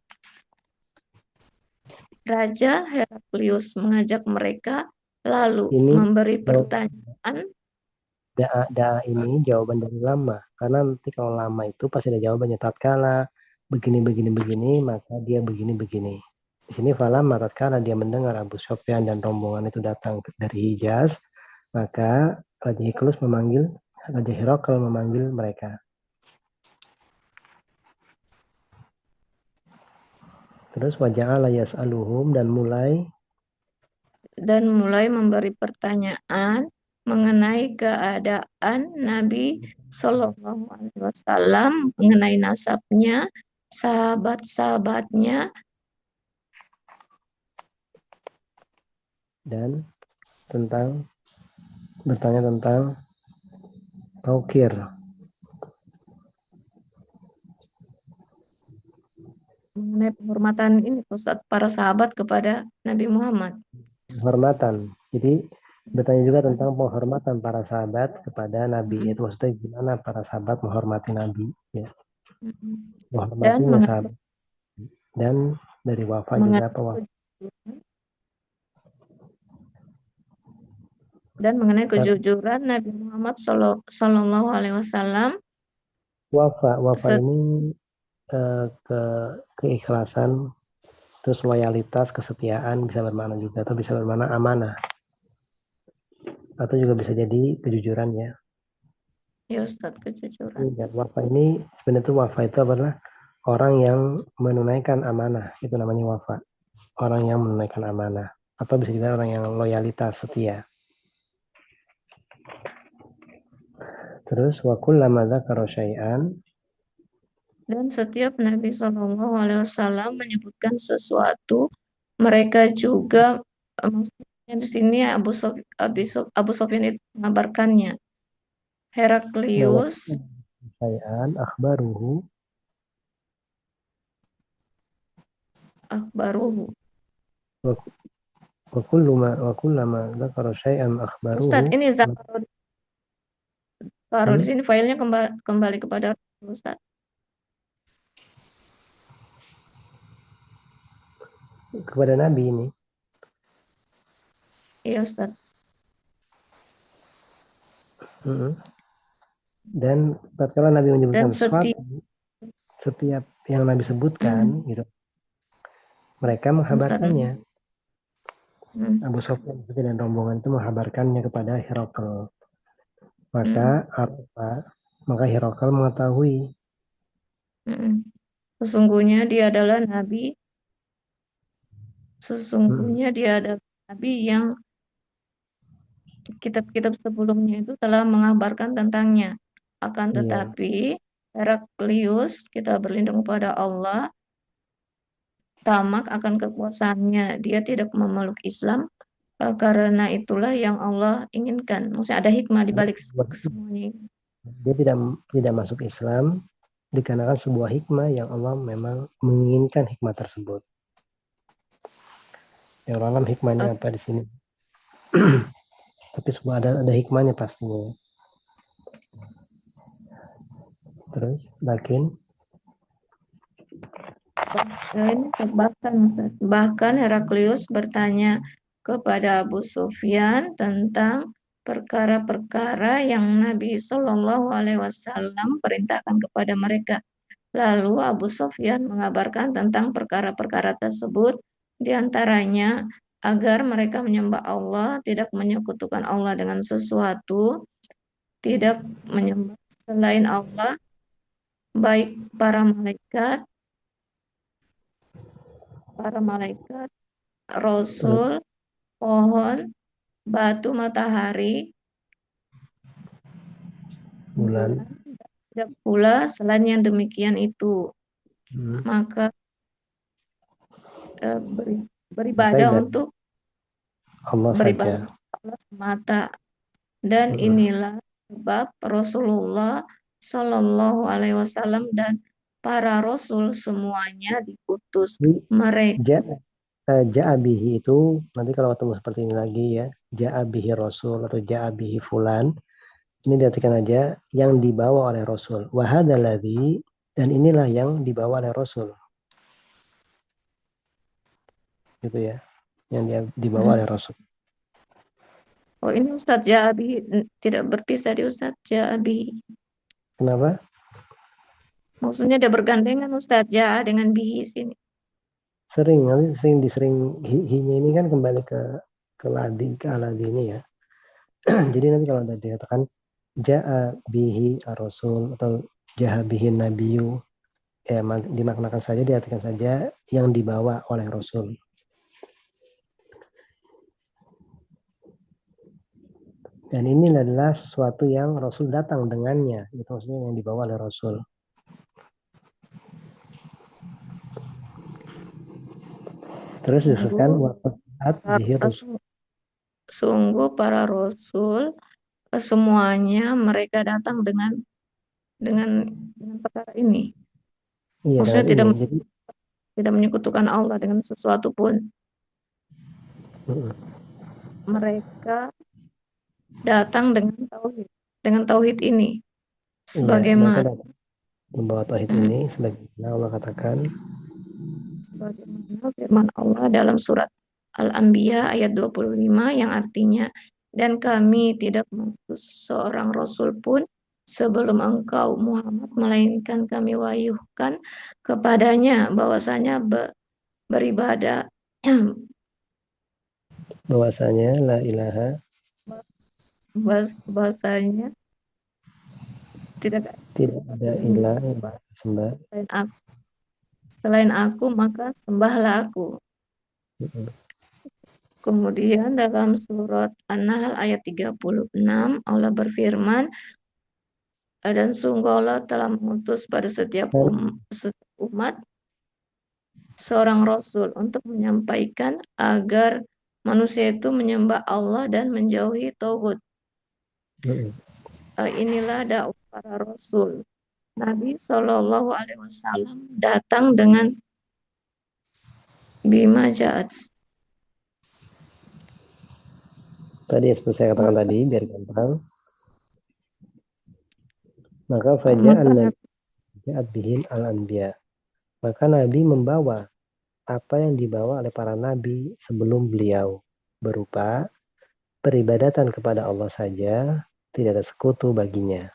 Raja Heraklius mengajak mereka lalu memberi pertanyaan. Ini jawaban dari lama, karena nanti kalau lama itu pasti ada jawabannya. Tatkala begini, maka dia begini. Di sini falamma tatkala dia mendengar Abu Sufyan dan rombongan itu datang dari Hijaz, maka Raja Herakl memanggil mereka. Terus waja'ala yas'aluhum dan mulai memberi pertanyaan mengenai keadaan Nabi Shallallahu Alaihi Wasallam, mengenai nasabnya, sahabat-sahabatnya, dan bertanya tentang taukir. Mengenai penghormatan ini Ustaz, para sahabat kepada Nabi Muhammad. Penghormatan. Jadi bertanya juga tentang penghormatan para sahabat kepada Nabi. Itu maksudnya gimana para sahabat menghormati Nabi. Ya. Menghormatinya sahabat. Dan dari Wafa juga apa Wafa? Dan mengenai kejujuran Nabi Muhammad Sallallahu Alaihi Wasallam. Wafa ini keikhlasan, terus loyalitas, kesetiaan bisa bermakna juga, atau bisa bermakna amanah, atau juga bisa jadi kejujuran ya. Ya Ustaz, kejujuran. Wafa ini sebenarnya Wafa itu adalah orang yang menunaikan amanah, itu namanya Wafa. Orang yang menunaikan amanah, atau bisa juga orang yang loyalitas, setia. Terus wa kullama dzakara syai'an, dan setiap Nabi Shallallahu Alaihi Wasallam menyebutkan sesuatu, mereka juga maksudnya di sini Abu Sufyan itu mengabarkannya. Heraklius syai'an akhbaruhu wa kullama dzakara syai'an akhbaruhu. Ustaz, ini taruh di sini filenya kembali kepada Ustaz. Kepada Nabi ini. Iya Ustaz. Dan tatkala Nabi menyebutkan Dan setiap setiap yang Nabi sebutkan gitu, mereka menghabarkannya. Abu Sufyan dan rombongan itu menghabarkannya kepada Herakl. Maka Herakl mengetahui sesungguhnya dia adalah nabi. Sesungguhnya dia adalah nabi yang kitab-kitab sebelumnya itu telah mengabarkan tentangnya. Akan tetapi Heraklius, kita berlindung pada Allah, tamak akan kekuasaannya. Dia tidak memeluk Islam, karena itulah yang Allah inginkan. Maksudnya ada hikmah di balik semuanya. Dia tidak masuk Islam dikarenakan sebuah hikmah yang Allah memang menginginkan hikmah tersebut. Yang alam hikmahnya apa di sini? Tapi semua ada hikmahnya pastinya. Terus, bahkan Heraklius bertanya kepada Abu Sufyan tentang perkara-perkara yang Nabi Shallallahu Alaihi Wasallam perintahkan kepada mereka. Lalu Abu Sufyan mengabarkan tentang perkara-perkara tersebut, diantaranya agar mereka menyembah Allah, tidak menyekutukan Allah dengan sesuatu, tidak menyembah selain Allah, baik para malaikat, rasul, pohon, batu, matahari, bulan, tidak pula selain yang demikian itu. Maka beribadah untuk Allah saja. Allah semata. Dan inilah sebab Rasulullah Shallallahu Alaihi Wasallam dan para rasul semuanya diutus. Mereka Ja'abihi itu nanti kalau ketemu seperti ini lagi ya, Ja'abihi Rasul atau Ja'abihi Fulan, ini diartikan aja yang dibawa oleh Rasul. Wahadaladzi, dan inilah yang dibawa oleh Rasul. Gitu ya, yang dia dibawa oleh Rasul. Oh ini Ustadz Ja'abi tidak berpisah di Ustadz Ja'abi. Kenapa? Maksudnya ada bergandengan Ustadz Ja'a dengan bihi sini. Sering hi-nya ini kan kembali ke aladi ini ya. Jadi nanti kalau ada dikatakan ja'a bihi ar-rasul atau ja'a bihi nabiyyu, ya dimaknakan saja, diartikan saja yang dibawa oleh Rasul. Dan ini adalah sesuatu yang Rasul datang dengannya, itu maksudnya yang dibawa oleh Rasul. Terus disebutkan sungguh para rasul semuanya mereka datang dengan perkara ini. Iya, maksudnya tidak menyekutukan Allah dengan sesuatu pun. Mereka datang dengan tauhid ini. Sebagaimana membawa tauhid ini, sebagaimana Allah katakan, sebagaimana firman Allah dalam surat Al-Anbiya ayat 25 yang artinya, dan kami tidak mengutus seorang rasul pun sebelum engkau Muhammad, melainkan kami wahyukan kepadanya bahwasanya beribadah bahwasanya la ilaha, bahwasanya tidak ada ilah yang sembah selain aku, maka sembahlah aku. Kemudian dalam surat An-Nahl ayat 36 Allah berfirman, dan sungguh Allah telah mengutus pada setiap umat seorang rasul untuk menyampaikan agar manusia itu menyembah Allah dan menjauhi tauhid. Inilah dakwah para rasul. Nabi Shallallahu Alaihi Wasallam datang dengan bima ja'at. Tadi seperti saya katakan tadi, biar gampang. Maka faja'an ja'at bihil al-anbiya. Maka Nabi membawa apa yang dibawa oleh para nabi sebelum beliau, berupa peribadatan kepada Allah saja, tidak ada sekutu baginya.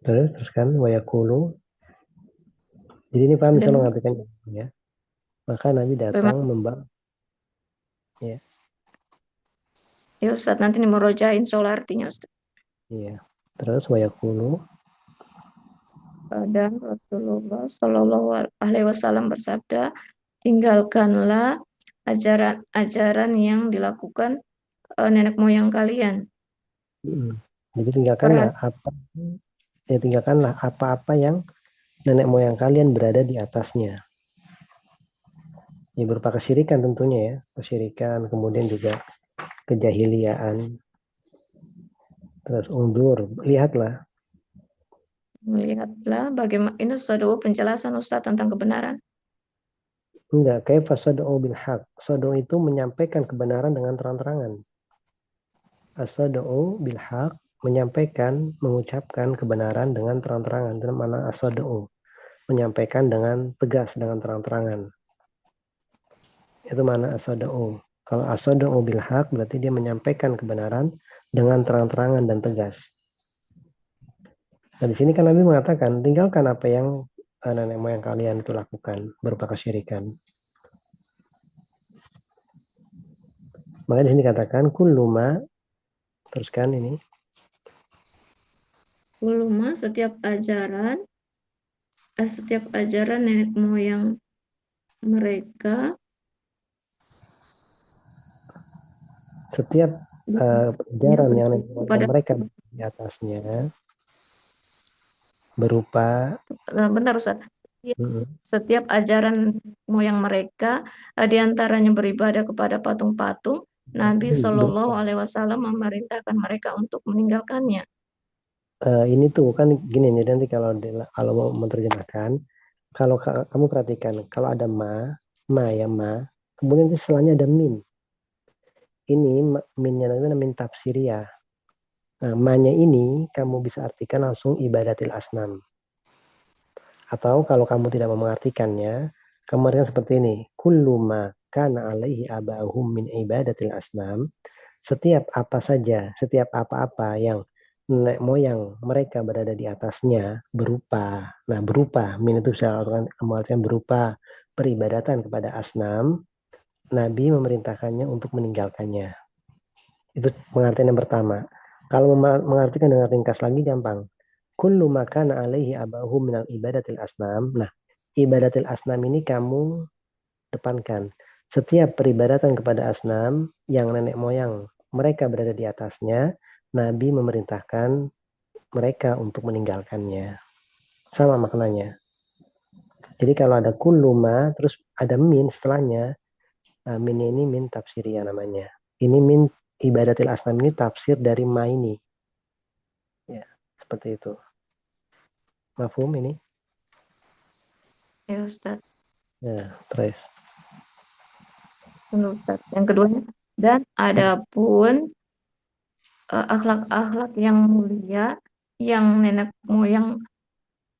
Teruskan wayakulu. Jadi ini paham bisa mengartikan ya. Maka Nabi datang membawa ya. Ya Ustaz, nanti nih murojain soal artinya Ustaz. Iya. Terus wayakulu. Dan Rasulullah Shallallahu Alaihi Wasallam bersabda, tinggalkanlah ajaran-ajaran yang dilakukan nenek moyang kalian. Jadi tinggalkanlah apa-apa yang nenek moyang kalian berada di atasnya. Ya berupa kesyirikan tentunya ya, kesyirikan, kemudian juga kejahiliaan. Terus undur, lihatlah bagaimana ini sudah penjelasan Ustaz tentang kebenaran. Enggak, kayak fasadu bil haq. Sadu itu menyampaikan kebenaran dengan terang-terangan. Asadu bil haq menyampaikan, mengucapkan kebenaran dengan terang-terangan. Dalam mana asadu menyampaikan dengan tegas, dengan terang-terangan. Itu mana asadu. Kalau asadu bil haq berarti dia menyampaikan kebenaran dengan terang-terangan dan tegas. Nah di sini kan Nabi mengatakan tinggalkan apa yang nenek moyang kalian itu lakukan berupa kesyirikan. Makanya di sini dikatakan kulluma, teruskan ini. Kulluma setiap ajaran nenek moyang mereka. Setiap ajaran yang nenek moyang mereka di atasnya berupa. Benar Ustaz. Setiap ajaran moyang mereka diantaranya beribadah kepada patung-patung. Nabi Shallallahu Alaihi Wasallam memerintahkan mereka untuk meninggalkannya. Ini tuh kan gini nih, nanti kalau mau menerjemahkan, kalau kamu perhatikan, kalau ada ma, kemudian nanti setelahnya ada min. Ini minnya namanya min tafsiriyah. Nah, ma-nya ini kamu bisa artikan langsung ibadatil asnam. Atau kalau kamu tidak mau mengartikannya, kamu artikan seperti ini. Kullu ma kana alaihi aba'uhum min ibadatil asnam. Setiap apa-apa yang nenek moyang mereka berada di atasnya berupa min itu bisa artikan berupa peribadatan kepada asnam, Nabi memerintahkannya untuk meninggalkannya. Itu pengertian yang pertama. Kalau mengartikan dengan ringkas lagi gampang. Kullu makana alaihi abahu minal ibadatil asnam. Nah, ibadatil asnam ini kamu depankan. Setiap peribadatan kepada asnam yang nenek moyang mereka berada di atasnya, Nabi memerintahkan mereka untuk meninggalkannya. Sama maknanya. Jadi kalau ada kulluma, terus ada min setelahnya, nah min ini min tafsiriyah namanya. Ini min ibadatil asnam ini tafsir dari ma ini. Ya, seperti itu. Mafhum ini? Ya Ustaz. Ya, terus. Ustaz. Yang keduanya, dan adapun akhlak-akhlak yang mulia yang nenek moyang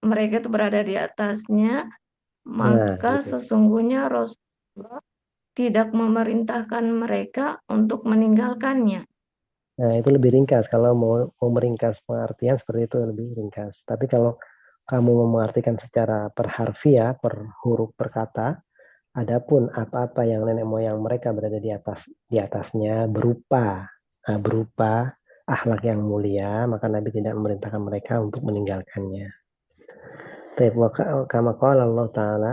mereka itu berada di atasnya, maka gitu. sesungguhnya Rasulullah tidak memerintahkan mereka untuk meninggalkannya. Nah, itu lebih ringkas. Kalau mau meringkas pengertian seperti itu lebih ringkas. Tapi kalau kamu mau mengartikan secara per harfiah, per huruf, per kata, adapun apa-apa yang nenek moyang mereka berada di atasnya berupa akhlak yang mulia, maka Nabi tidak memerintahkan mereka untuk meninggalkannya. Kama qala Allah Ta'ala,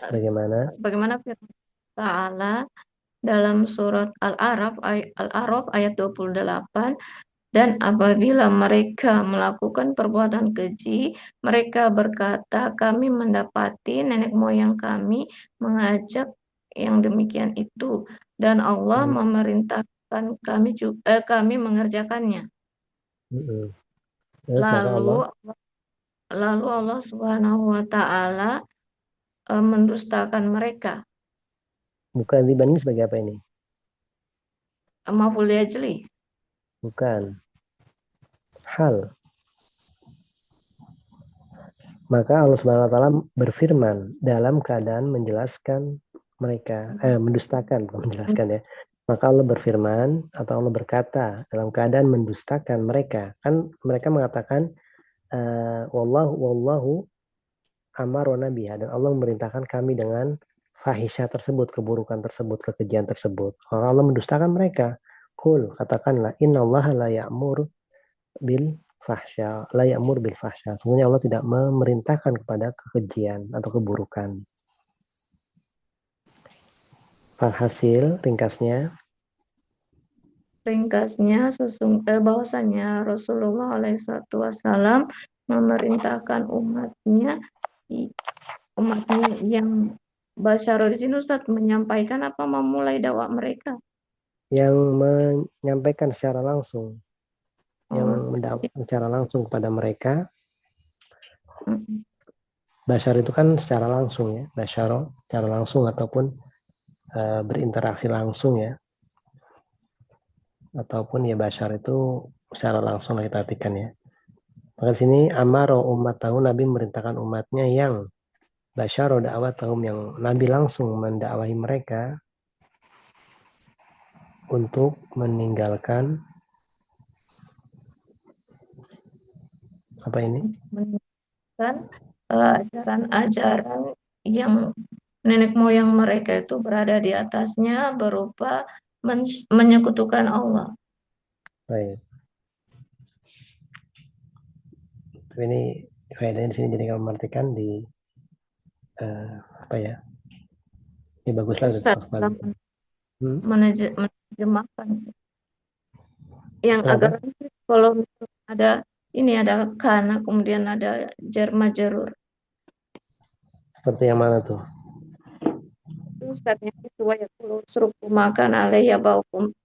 sebagaimana firman Ta'ala dalam surat Al-A'raf ayat 28, dan apabila mereka melakukan perbuatan keji, mereka berkata, kami mendapati nenek moyang kami mengajak yang demikian itu, dan Allah memerintahkan kami mengerjakannya. Lalu Allah Subhanahu wa Ta'ala mendustakan mereka. Bukan dibanding sebagai apa ini? Maf'ul ajli. Bukan. Hal. Maka Allah Subhanahu wa taala berfirman dalam keadaan menjelaskan mereka, mendustakan, bukan menjelaskan ya. Maka Allah berfirman atau Allah berkata dalam keadaan mendustakan mereka. Kan mereka mengatakan wallahu amarona biha, dan Allah memerintahkan kami dengan fahisha tersebut, keburukan tersebut, kekejian tersebut. Allah mendustakan mereka. Qul, katakanlah, innallaha la ya'mur bil fahsya, la ya'mur bil fahsya. Sesungguhnya Allah tidak memerintahkan kepada kekejian atau keburukan. Hasil ringkasnya, bahwasanya Rasulullah SAW memerintahkan umatnya yang Basyaro di sini Ustadz menyampaikan apa memulai dakwah mereka? yang menyampaikan secara langsung, yang mendakwakan secara langsung kepada mereka. Basyar itu kan secara langsung ya, basyaro secara langsung ataupun berinteraksi langsung ya, ataupun ya basyar itu secara langsung kita artikan ya. Maka sini amaro umat tahu, Nabi memerintahkan umatnya yang basyaro dakwah tahum, yang Nabi langsung mendakwahi mereka untuk meninggalkan apa ini? Meninggalkan ajaran-ajaran yang nenek moyang mereka itu berada di atasnya berupa menyekutukan Allah. Baik. Tapi ini faedahnya di sini, jadi kalau mengartikan di apa ya? Ini baguslah Ustaz, menerjemahkan yang agak kalau ada ini ada kana kemudian ada jar majrur. Seperti yang mana tuh? Ustaznya itu ya perlu suruh makan alaiya baukum.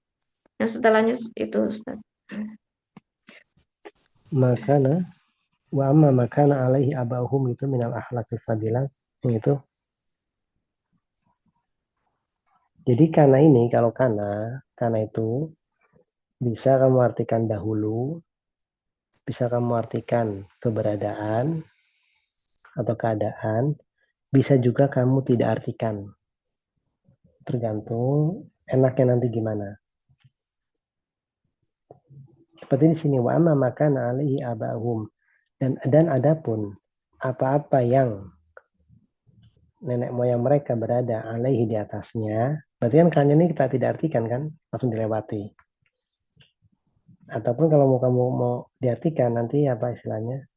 Yang setelahnya itu Ustaz. Makana wa amma makana alaihi abahum itu minal akhlaqil fadilah, itu. Jadi karena ini, kalau karena itu bisa kamu artikan dahulu, bisa kamu artikan keberadaan atau keadaan, bisa juga kamu tidak artikan. Tergantung enaknya nanti gimana. Seperti di sini, wa amma makana alaihi abahum, dan adapun apa-apa yang nenek moyang mereka berada alaihi di atasnya, berarti kan kalian ini kita tidak artikan kan, langsung dilewati. Ataupun kalau kamu mau diartikan nanti apa istilahnya,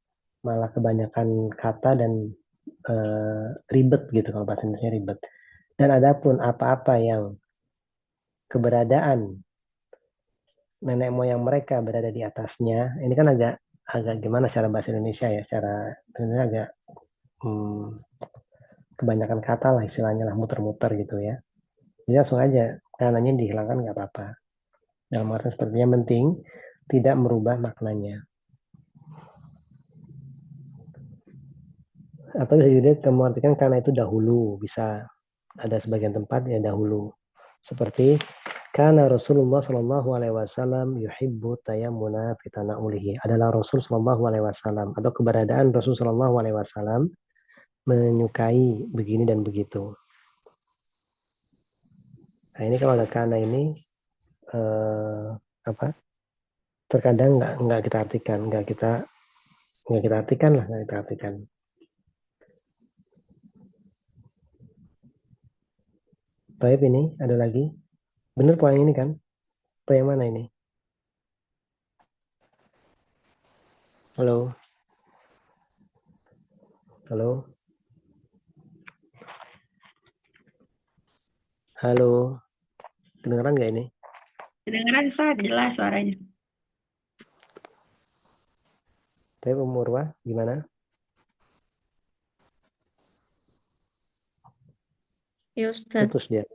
malah kebanyakan kata dan ribet gitu, kalau bahasa Indonesia ribet. Dan adapun apa-apa yang keberadaan nenek moyang mereka berada di atasnya, ini kan agak gimana secara bahasa Indonesia ya, secara Indonesia agak kebanyakan kata lah istilahnya lah, muter-muter gitu ya. Jadi langsung aja kanannya dihilangkan nggak apa-apa. Dalam arti sepertinya penting tidak merubah maknanya. Atau bisa juga kamu artikan karena itu dahulu, bisa ada sebagian tempat ya dahulu. Seperti karena Rasulullah Shallallahu Alaihi Wasallam yuhibbu tayammuna fi tanaulihi, adalah Rasul Shallallahu Alaihi Wasallam atau keberadaan Rasul Shallallahu Alaihi Wasallam menyukai begini dan begitu. Nah ini kalau ada karena ini terkadang nggak kita artikan, nggak kita artikan. Baik, ini ada lagi. Benar poin ini kan? Atau yang mana ini? Halo? Halo? Halo? Kedengeran nggak ini? Kedengeran Ustaz, jelas suaranya. Tapi Murwa gimana? Ya Ustaz. Putus dia.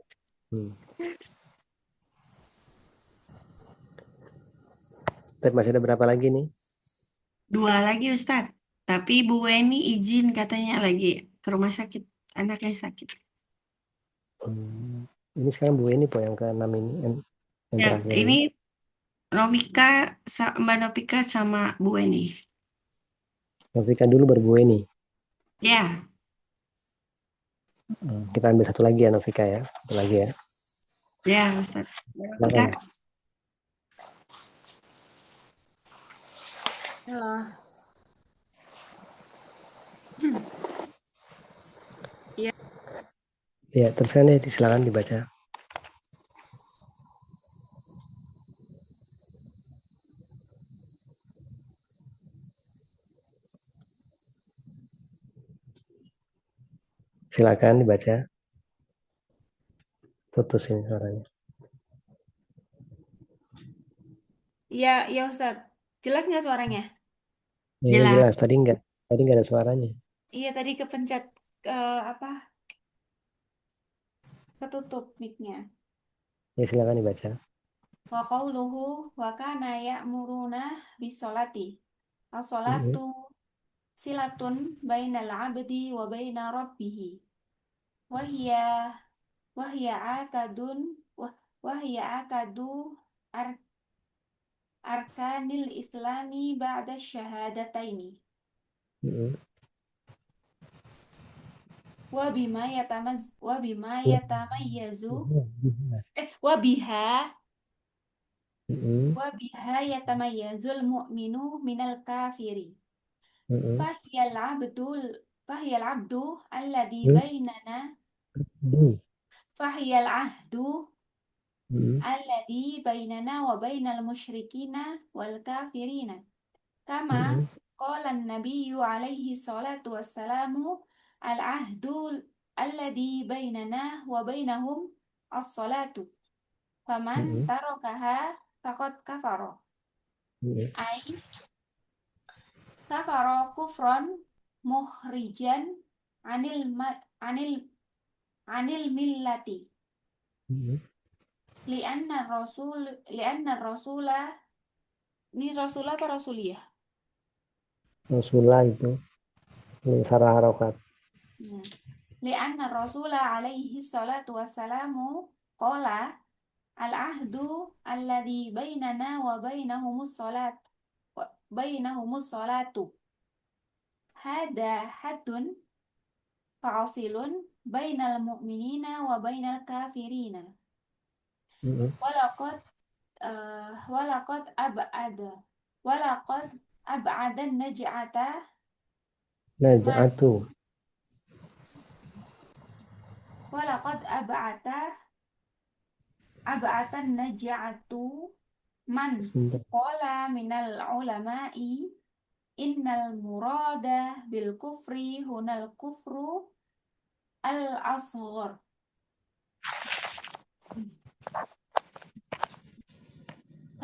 Tapi masih ada berapa lagi nih? 2 lagi Ustaz. Tapi Bu Weni izin katanya lagi ke rumah sakit. Anaknya sakit. Ini sekarang Bu Weni yang ke-6 ini. Yang terakhir ini Mbak Novika sama Bu Weni. Novika dulu baru Bu Weni. Ya, Kita ambil satu lagi ya, Novika ya. Satu lagi ya. ya, Ustaz. Silakan. Halo. Ya, teruskan ya, silakan dibaca. Silakan dibaca. Putus ini suaranya. Iya, iya Ustaz. Jelas nggak suaranya? Iya, Jelas. jelas. Tadi nggak ada suaranya. Iya, tadi kepencet apa? Ketutup mic-nya. Ya, silakan dibaca. Wa qauluhu wa kana ya'muruna bis-sholati. As-sholatu silatun bainal 'abdi wa baina rabbih. Wa hiya akadun wa hiya akadu ar- arkanil islami ba'da syahadataini. Wa bima yatamayyazu wa biha yatamayyazul mu'minu minal kafiri. Fahiyal abdu alladhi bainana fahiyal ahdu alladhi bainana wa bainal musyrikina wal kafirina. Kama qala an-nabiyyu alaihi salatu wassalamu al-ahdu alladhi bainana wa bainahum as-salatu. Faman tarakaha faqad kafara. Ai kafara kufran muhrijan anil millati. Lianna rasula ini rasulah apa rasuliyah? Rasulullah itu sarah harokat. Lianna rasula alaihi salatu wassalamu qala al-ahdu alladhi bainana wa bainahumus salatu. Hada haddun fasilun bainal mu'minina wa bainal kafirina. Walaqad ab'adan naj'ata Naj'atu. walaqad ab'atan naj'atu man qala minal ulama'i innal murada bil kufri hunal kufru al-asghar.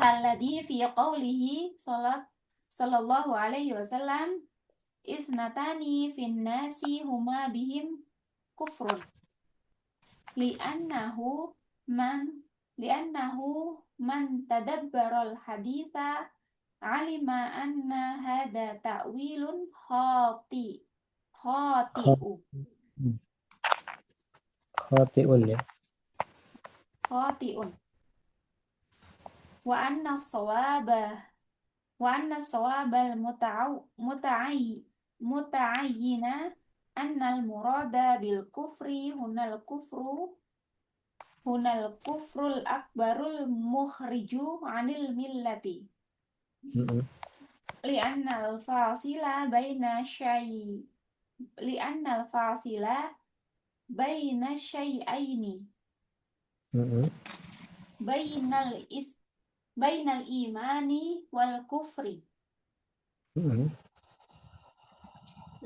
Alladhi fi qawlihi sallallahu alaihi wasallam isnatani fin nasi huma bihim kufrun li'annahu man tadabbaral haditha alima anna hada ta'wilun Khati'un ya. khati'un wa anna sawabal muta'ayyina annal murada bil kufri hunal kufrul akbarul mukhriju anil millati. Li'annal fasila baina syai'aini bainal imani wal kufri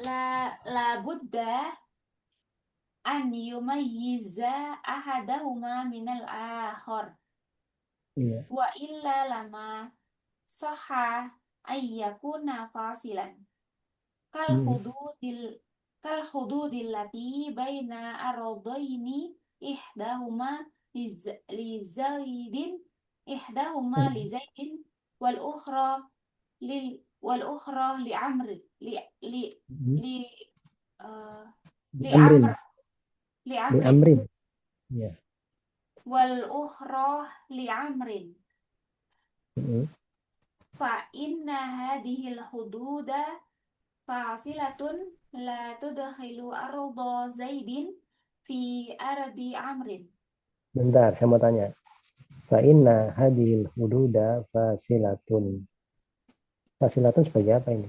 la budda an yumayyiza ahadahuma minal akhar. Wa illa lama sahha ayyakuna fasilan kal hududil lati baina ardaini ihdahuma li zaidin wal ukhra li amrin Ya. wal ukhra li amrin fa inna hadhil hududa fasilatun la tudkhilu arda Zaidin fi ardi Amrin. Bentar, saya mau tanya. Fa inna hadhil hududa fasilatun. Fasilatun sebagai apa ini?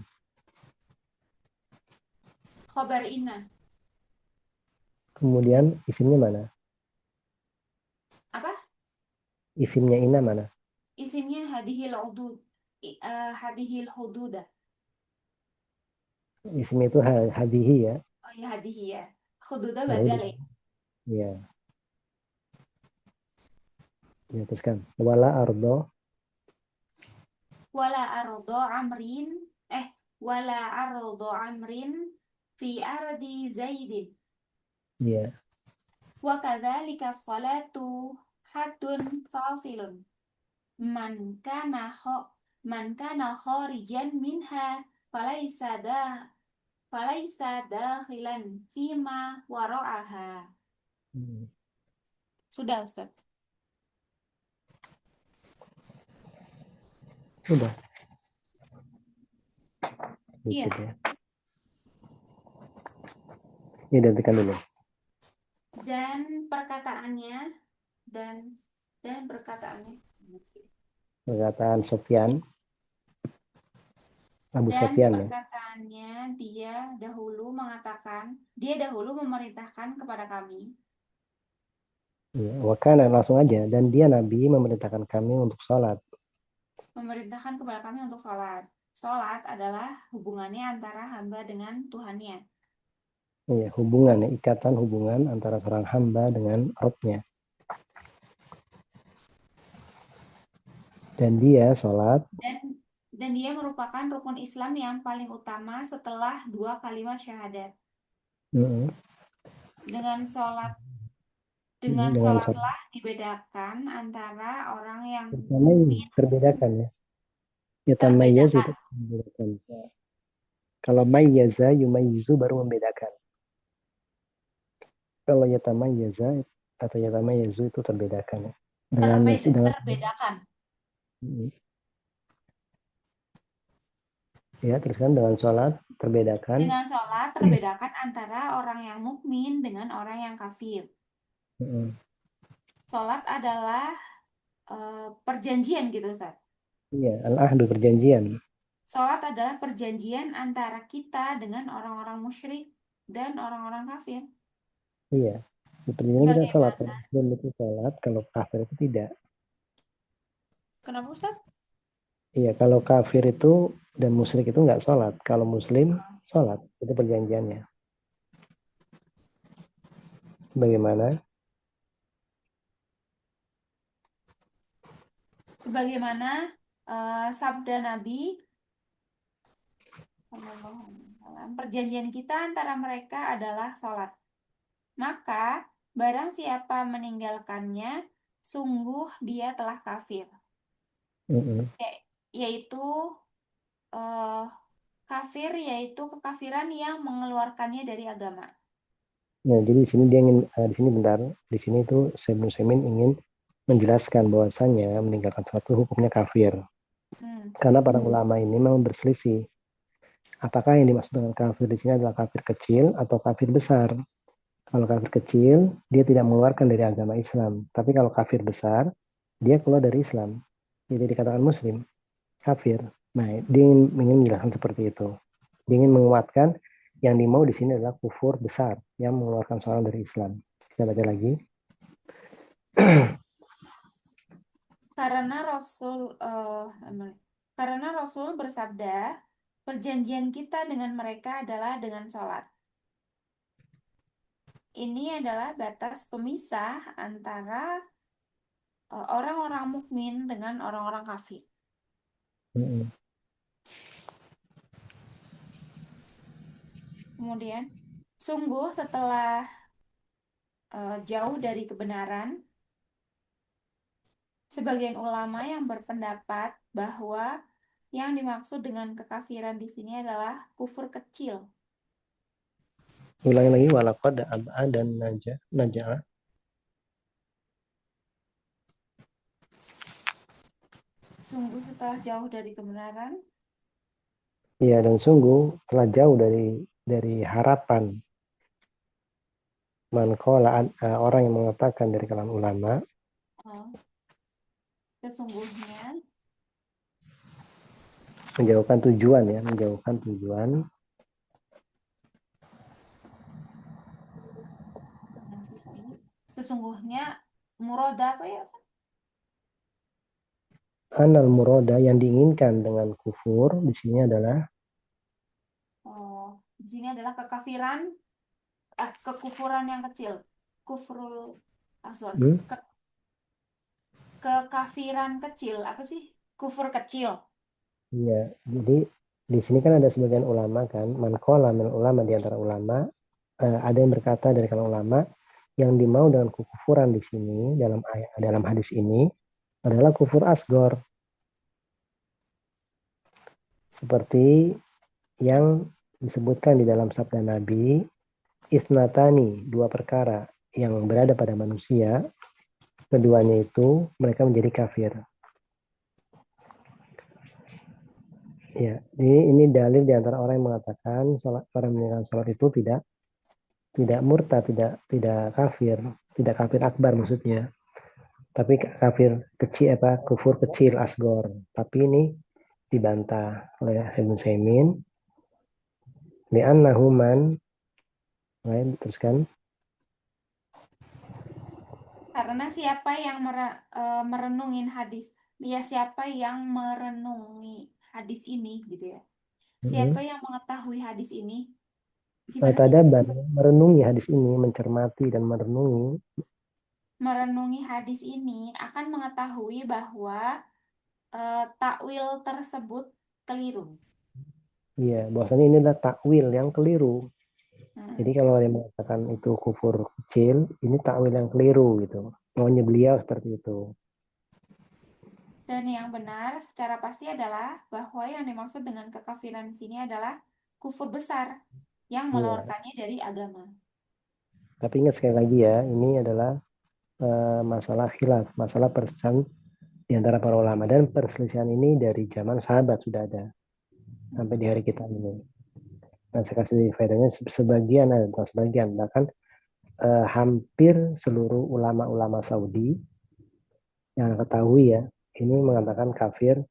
Khobar inna. Kemudian isimnya mana? Apa? Isimnya inna mana? Isimnya hadhil hudud. Hadhil hududa. Isimnya itu hadihi ya. Oh ya hadihi ya. Hududa Nah, badal ini. ya. Ya. Ya, teruskan. Wala ardo. Wala ardo amrin. Wala ardo amrin fi ardi Zaidin. Ya. Wa kadzalika salatu haddun fasilun. Man kana kho man kana kharijan minha falaisa dah falaisa dakhilan fima wara'aha. Sudah, Ustaz. Sudah. Iya. Gitu ya. Ini gantikan dulu. Dan perkataannya dan perkataannya Perkataan Sofyan. Abu dan Sofyan ya. perkataannya dia dahulu memerintahkan kepada kami. Ya, wakana langsung aja. Dan dia Nabi memerintahkan kami untuk sholat. Memerintahkan kepada kami untuk sholat. Sholat adalah hubungannya antara hamba dengan Tuhannya. Iya, hubungan ya, ikatan hubungan antara seorang hamba dengan Rabb-nya. Dan dia sholat. Dan dia merupakan rukun Islam yang paling utama setelah 2 kalimat syahadat. Dengan sholatlah dibedakan antara orang yang mukmin terbedakan ya. Ya tamayyiz itu membedakan. Kalau mayyaza yumayyizu baru membedakan. Kalau yatamayyaza atau yatamayyizu itu terbedakan ya. terbedakan. Ya, teruskan dengan sholat terbedakan. Dengan sholat terbedakan antara orang yang mukmin dengan orang yang kafir. Sholat adalah perjanjian gitu, Ustaz. Iya, al-ahdu perjanjian. Sholat adalah perjanjian antara kita dengan orang-orang musyrik dan orang-orang kafir. Iya, di perjanjian kita sholat. Kalau muslim itu sholat, kalau kafir itu tidak. Kenapa, Ustaz? Iya, kalau kafir itu dan musyrik itu nggak sholat. Kalau muslim sholat, itu perjanjiannya. Bagaimana? Sebagaimana sabda Nabi, perjanjian kita antara mereka adalah sholat. Maka barang siapa meninggalkannya, sungguh dia telah kafir. Kafir yaitu kekafiran yang mengeluarkannya dari agama. Nah, jadi di sini dia ingin di sini itu Syekh Nusaimin ingin menjelaskan bahwasannya meninggalkan suatu hukumnya kafir. Karena para ulama ini memang berselisih. Apakah yang dimaksud dengan kafir di sini adalah kafir kecil atau kafir besar? Kalau kafir kecil, dia tidak mengeluarkan dari agama Islam. Tapi kalau kafir besar, dia keluar dari Islam. Jadi dikatakan muslim, kafir. Nah, dia ingin menjelaskan seperti itu. Dia ingin menguatkan yang dimau di sini adalah kufur besar yang mengeluarkan seorang dari Islam. Kita baca lagi. Karena Rasul bersabda, perjanjian kita dengan mereka adalah dengan sholat. Ini adalah batas pemisah antara orang-orang mukmin dengan orang-orang kafir. Kemudian, sungguh setelah jauh dari kebenaran, sebagian ulama yang berpendapat bahwa yang dimaksud dengan kekafiran di sini adalah kufur kecil. Ulangi lagi, walaqad ab'a dan naja'ah. Sungguh setelah jauh dari kebenaran, Ya, dan sungguh telah jauh dari harapan orang yang mengatakan dari kalangan ulama, Sesungguhnya menjauhkan tujuan sesungguhnya muroda apa ya? anal muroda, yang diinginkan dengan kufur di sini adalah Di sini adalah kekufuran yang kecil. Kufrul asghar. Kekafiran kecil. Apa sih? Kufur kecil. Iya, jadi di sini kan ada sebagian ulama kan, mankola ulama di antara ulama, ada yang berkata dari kalangan ulama yang dimau dengan kekufuran di sini dalam hadis ini adalah kufur asgor, seperti yang disebutkan di dalam sabda Nabi, isnatani, dua perkara yang berada pada manusia, keduanya itu mereka menjadi kafir. Ya, ini dalil di antara orang yang mengatakan orang meninggalkan sholat itu tidak murtad, tidak kafir akbar maksudnya, tapi kafir kecil, kufur kecil asgor. Tapi ini dibantah oleh Ibnu Utsaimin, li'annahu man, teruskan. Karena siapa yang merenungin hadis, ya siapa yang merenungi hadis ini gitu ya. Siapa yang mengetahui hadis ini? Gimana sih? Tadabbur, merenungi hadis ini, mencermati dan merenungi. Merenungi hadis ini akan mengetahui bahwa takwil tersebut keliru. Iya, bahwasanya ini adalah takwil yang keliru. Jadi kalau yang mengatakan itu kufur kecil, ini takwil yang keliru gitu. Maunya beliau seperti itu. Dan yang benar secara pasti adalah bahwa yang dimaksud dengan kekafiran di sini adalah kufur besar yang mengeluarkannya dari agama. Tapi ingat sekali lagi ya, ini adalah masalah khilaf, masalah perselisihan di antara para ulama, dan perselisihan ini dari zaman sahabat sudah ada sampai di hari kita ini. Dan saya kasih faedahnya sebagian, bukan sebagian, bahkan hampir seluruh ulama-ulama Saudi yang ketahui ya, ini mengatakan kafir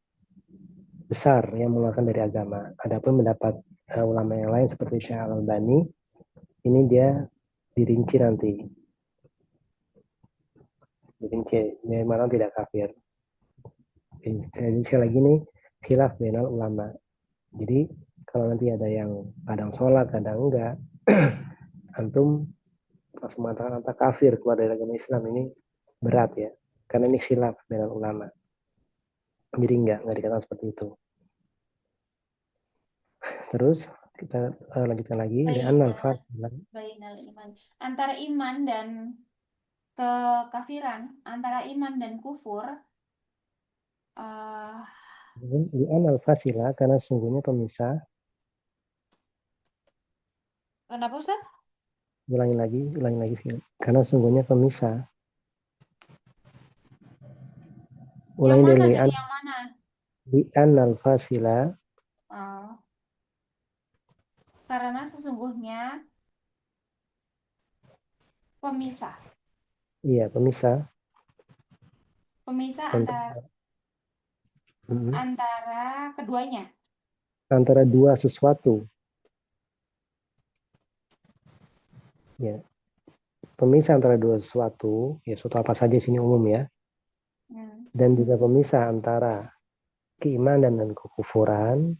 besar yang mengeluarkan dari agama. Adapun mendapat ulama yang lain seperti Syekh Al-Albani, ini dia dirinci nanti. Dirinci, memang tidak kafir. Jadi sekali lagi nih, khilaf bainal ulama. Jadi kalau nanti ada yang kadang sholat, kadang enggak, antum pas mengatakan anta kafir keluar dari agama Islam, ini berat ya. Karena ini khilaf bainal ulama. Jadi enggak dikatakan seperti itu. Terus kita lanjutkan lagi. Bainal iman. Antara iman dan kekafiran, antara iman dan kufur, li'anal fasila, karena sungguhnya pemisah. Kenapa Ustaz? Ulangi lagi sih. Karena sungguhnya pemisah. Ulangi dari yang mana? Li'anal fasila. Karena sesungguhnya pemisah. Iya, pemisah. Pemisah antara keduanya. Antara dua sesuatu. Ya. Pemisah antara dua sesuatu, ya suatu apa saja sini umum ya. Dan juga pemisah antara keimanan dan kekufuran.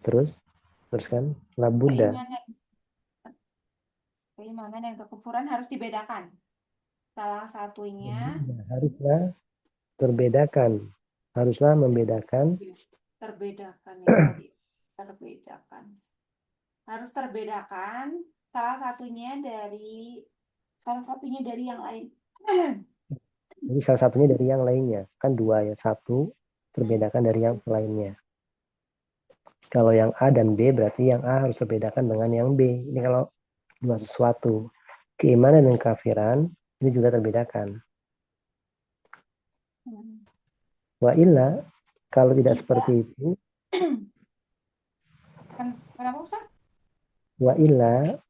Teruskan, labuda. Keimanan dan kekufuran harus dibedakan. Salah satunya haruslah terbedakan. Haruslah membedakan. Terbedakan ya tadi. Harus terbedakan salah satunya dari yang lain. Jadi salah satunya dari yang lainnya. Kan dua ya. Satu terbedakan dari yang lainnya. Kalau yang A dan B berarti yang A harus terbedakan dengan yang B. Ini kalau dua sesuatu. Keimanan dan kafiran ini juga terbedakan. Wa illa, kalau tidak Jika seperti itu, kenapa Ustaz? wa illa,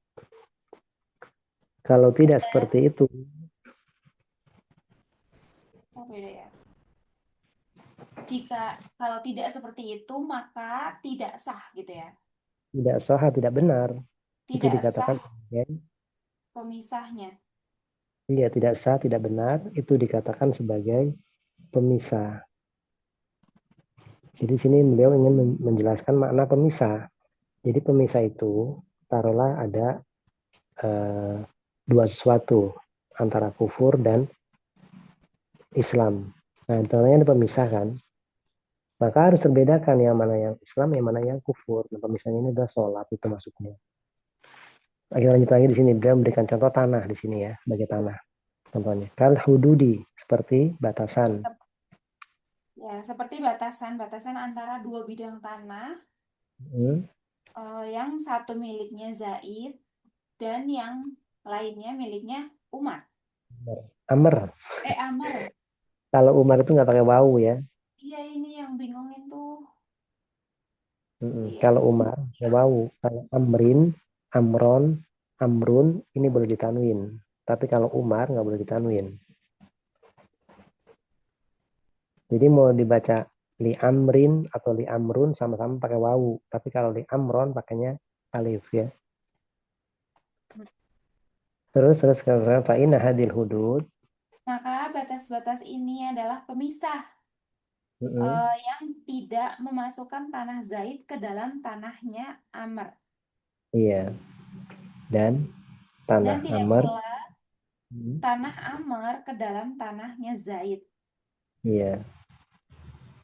kalau tidak seperti itu, Oh, beda ya. Jika kalau tidak seperti itu maka tidak sah gitu ya. tidak sah, tidak benar, itu Tidak dikatakan sah sebagai, pemisahnya. iya, tidak sah, tidak benar, itu dikatakan sebagai pemisah. Jadi sini beliau ingin menjelaskan makna pemisah. Jadi pemisah itu, taruhlah ada dua sesuatu antara kufur dan Islam. Nah, contohnya ada pemisah kan, maka harus terbedakan yang mana yang Islam, yang mana yang kufur. Nah, pemisahnya ini adalah sholat, itu masuknya. Lagi lanjut lagi di sini, beliau memberikan contoh tanah di sini ya, sebagai tanah. Contohnya, kal hududi, seperti batasan. Ya, seperti batasan antara dua bidang tanah, yang satu miliknya Zaid dan yang lainnya miliknya Umar. Amr. Amr. Kalau Umar itu nggak pakai wawu ya. Iya, ini yang bingungin tuh. Iya. Kalau Umar pakai wawu. Kalau Amrin, Amron, Amrun ini boleh ditanwin. Tapi kalau Umar nggak boleh ditanwin. Jadi mau dibaca li amrin atau li amrun sama-sama pakai wawu. Tapi kalau li amron pakainya alif ya. Terus fa inna hadil hudud. Maka batas-batas ini adalah pemisah yang tidak memasukkan tanah Zaid ke dalam tanahnya Amr. Iya. Dan tanah Dan tidak Amr. pula tanah Amr ke dalam tanahnya Zaid. Iya.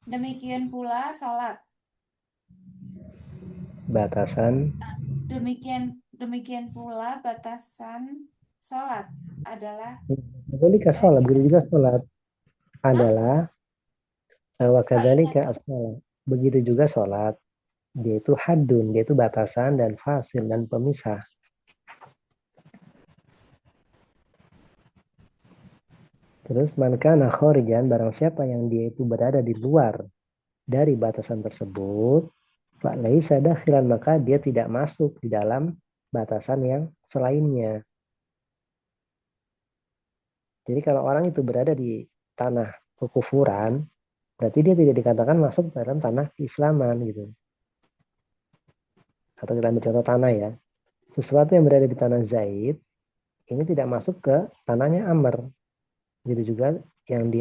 Demikian pula sholat. Batasan. Demikian pula batasan sholat adalah Kadzalika sholat, begitu juga sholat adalah wa kadzalika as-sholat. Begitu juga sholat. Dia itu haddun, dia itu batasan dan fasil dan pemisah. Terus man kana kharijan, barang siapa yang dia itu berada di luar dari batasan tersebut, fa laisa dakhilan, maka dia tidak masuk di dalam batasan yang selainnya. Jadi kalau orang itu berada di tanah kekufuran, berarti dia tidak dikatakan masuk dalam tanah keislaman gitu. Atau kita ambil contoh tanah ya. Sesuatu yang berada di tanah Zaid ini tidak masuk ke tanahnya Amr. Gitu juga yang di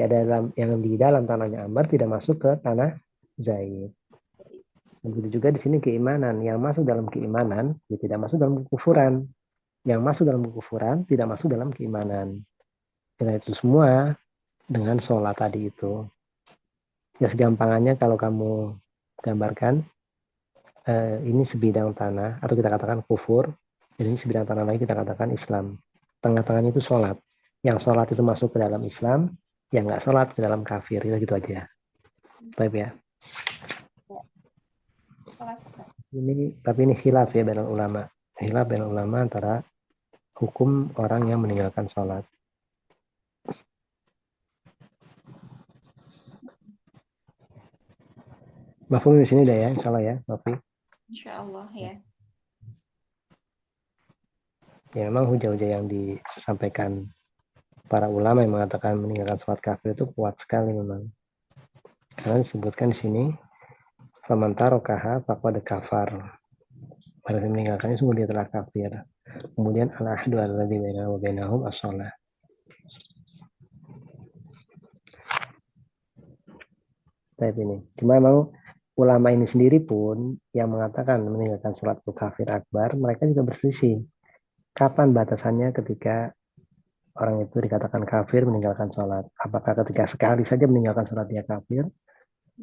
dalam tanahnya Amr tidak masuk ke tanah Zaid. Begitu juga di sini keimanan, yang masuk dalam keimanan dia tidak masuk dalam kekufuran. Yang masuk dalam kekufuran tidak masuk dalam keimanan. Dan itu semua dengan sholat tadi itu. Ya segampangannya kalau kamu gambarkan ini sebidang tanah atau kita katakan kufur, dan ini sebidang tanah lagi kita katakan Islam. Tengah-tengahnya itu sholat. Yang sholat itu masuk ke dalam Islam, yang nggak sholat ke dalam kafir. Itu gitu aja. Baik ya. Tapi ini khilaf ya bainal ulama. Khilaf bainal ulama antara hukum orang yang meninggalkan sholat. Mafhum di sini dah ya, insyaallah ya, Novi. Insyaallah ya. Ya memang hujah-hujah yang disampaikan para ulama yang mengatakan meninggalkan sholat kafir itu kuat sekali memang. Karena disebutkan di sini faman tarakaha faqad kafar. Barang yang meninggalkannya sungguh dia telah kafir. Kemudian al-ahdu alladzi bainana wa bainahum as-shalah. Tapi ini cuma memang ulama ini sendiri pun yang mengatakan meninggalkan sholat itu kafir akbar, mereka juga berselisih. Kapan batasannya ketika orang itu dikatakan kafir meninggalkan sholat? Apakah ketika sekali saja meninggalkan sholat dia kafir?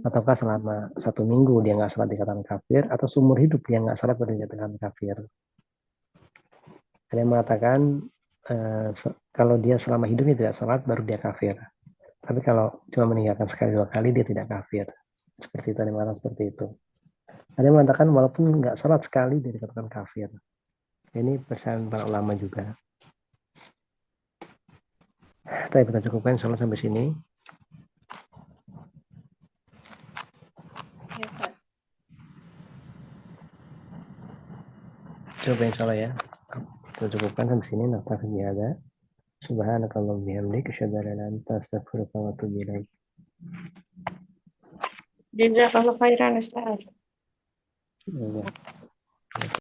Ataukah selama 1 minggu dia nggak sholat dikatakan kafir? Atau seumur hidup dia nggak sholat baru dikatakan kafir? Ada yang mengatakan kalau dia selama hidupnya tidak sholat baru dia kafir. Tapi kalau cuma meninggalkan sekali 2 kali dia tidak kafir. Seperti itu, ada yang mengatakan seperti itu. Ada yang mengatakan walaupun nggak sholat sekali dia dikatakan kafir. Ini persamaan para ulama juga. Tapi kita cukupkan insyaallah sampai sini. Coba yang salah ya. Kita cukupkan sampai sini. Naktafi bihadza. Subhanakallahumma bihamdika asyhadu an la ilaha illa anta astaghfiruka wa atubu ilaik. Jazakallahu khairan Ustaz. Ya.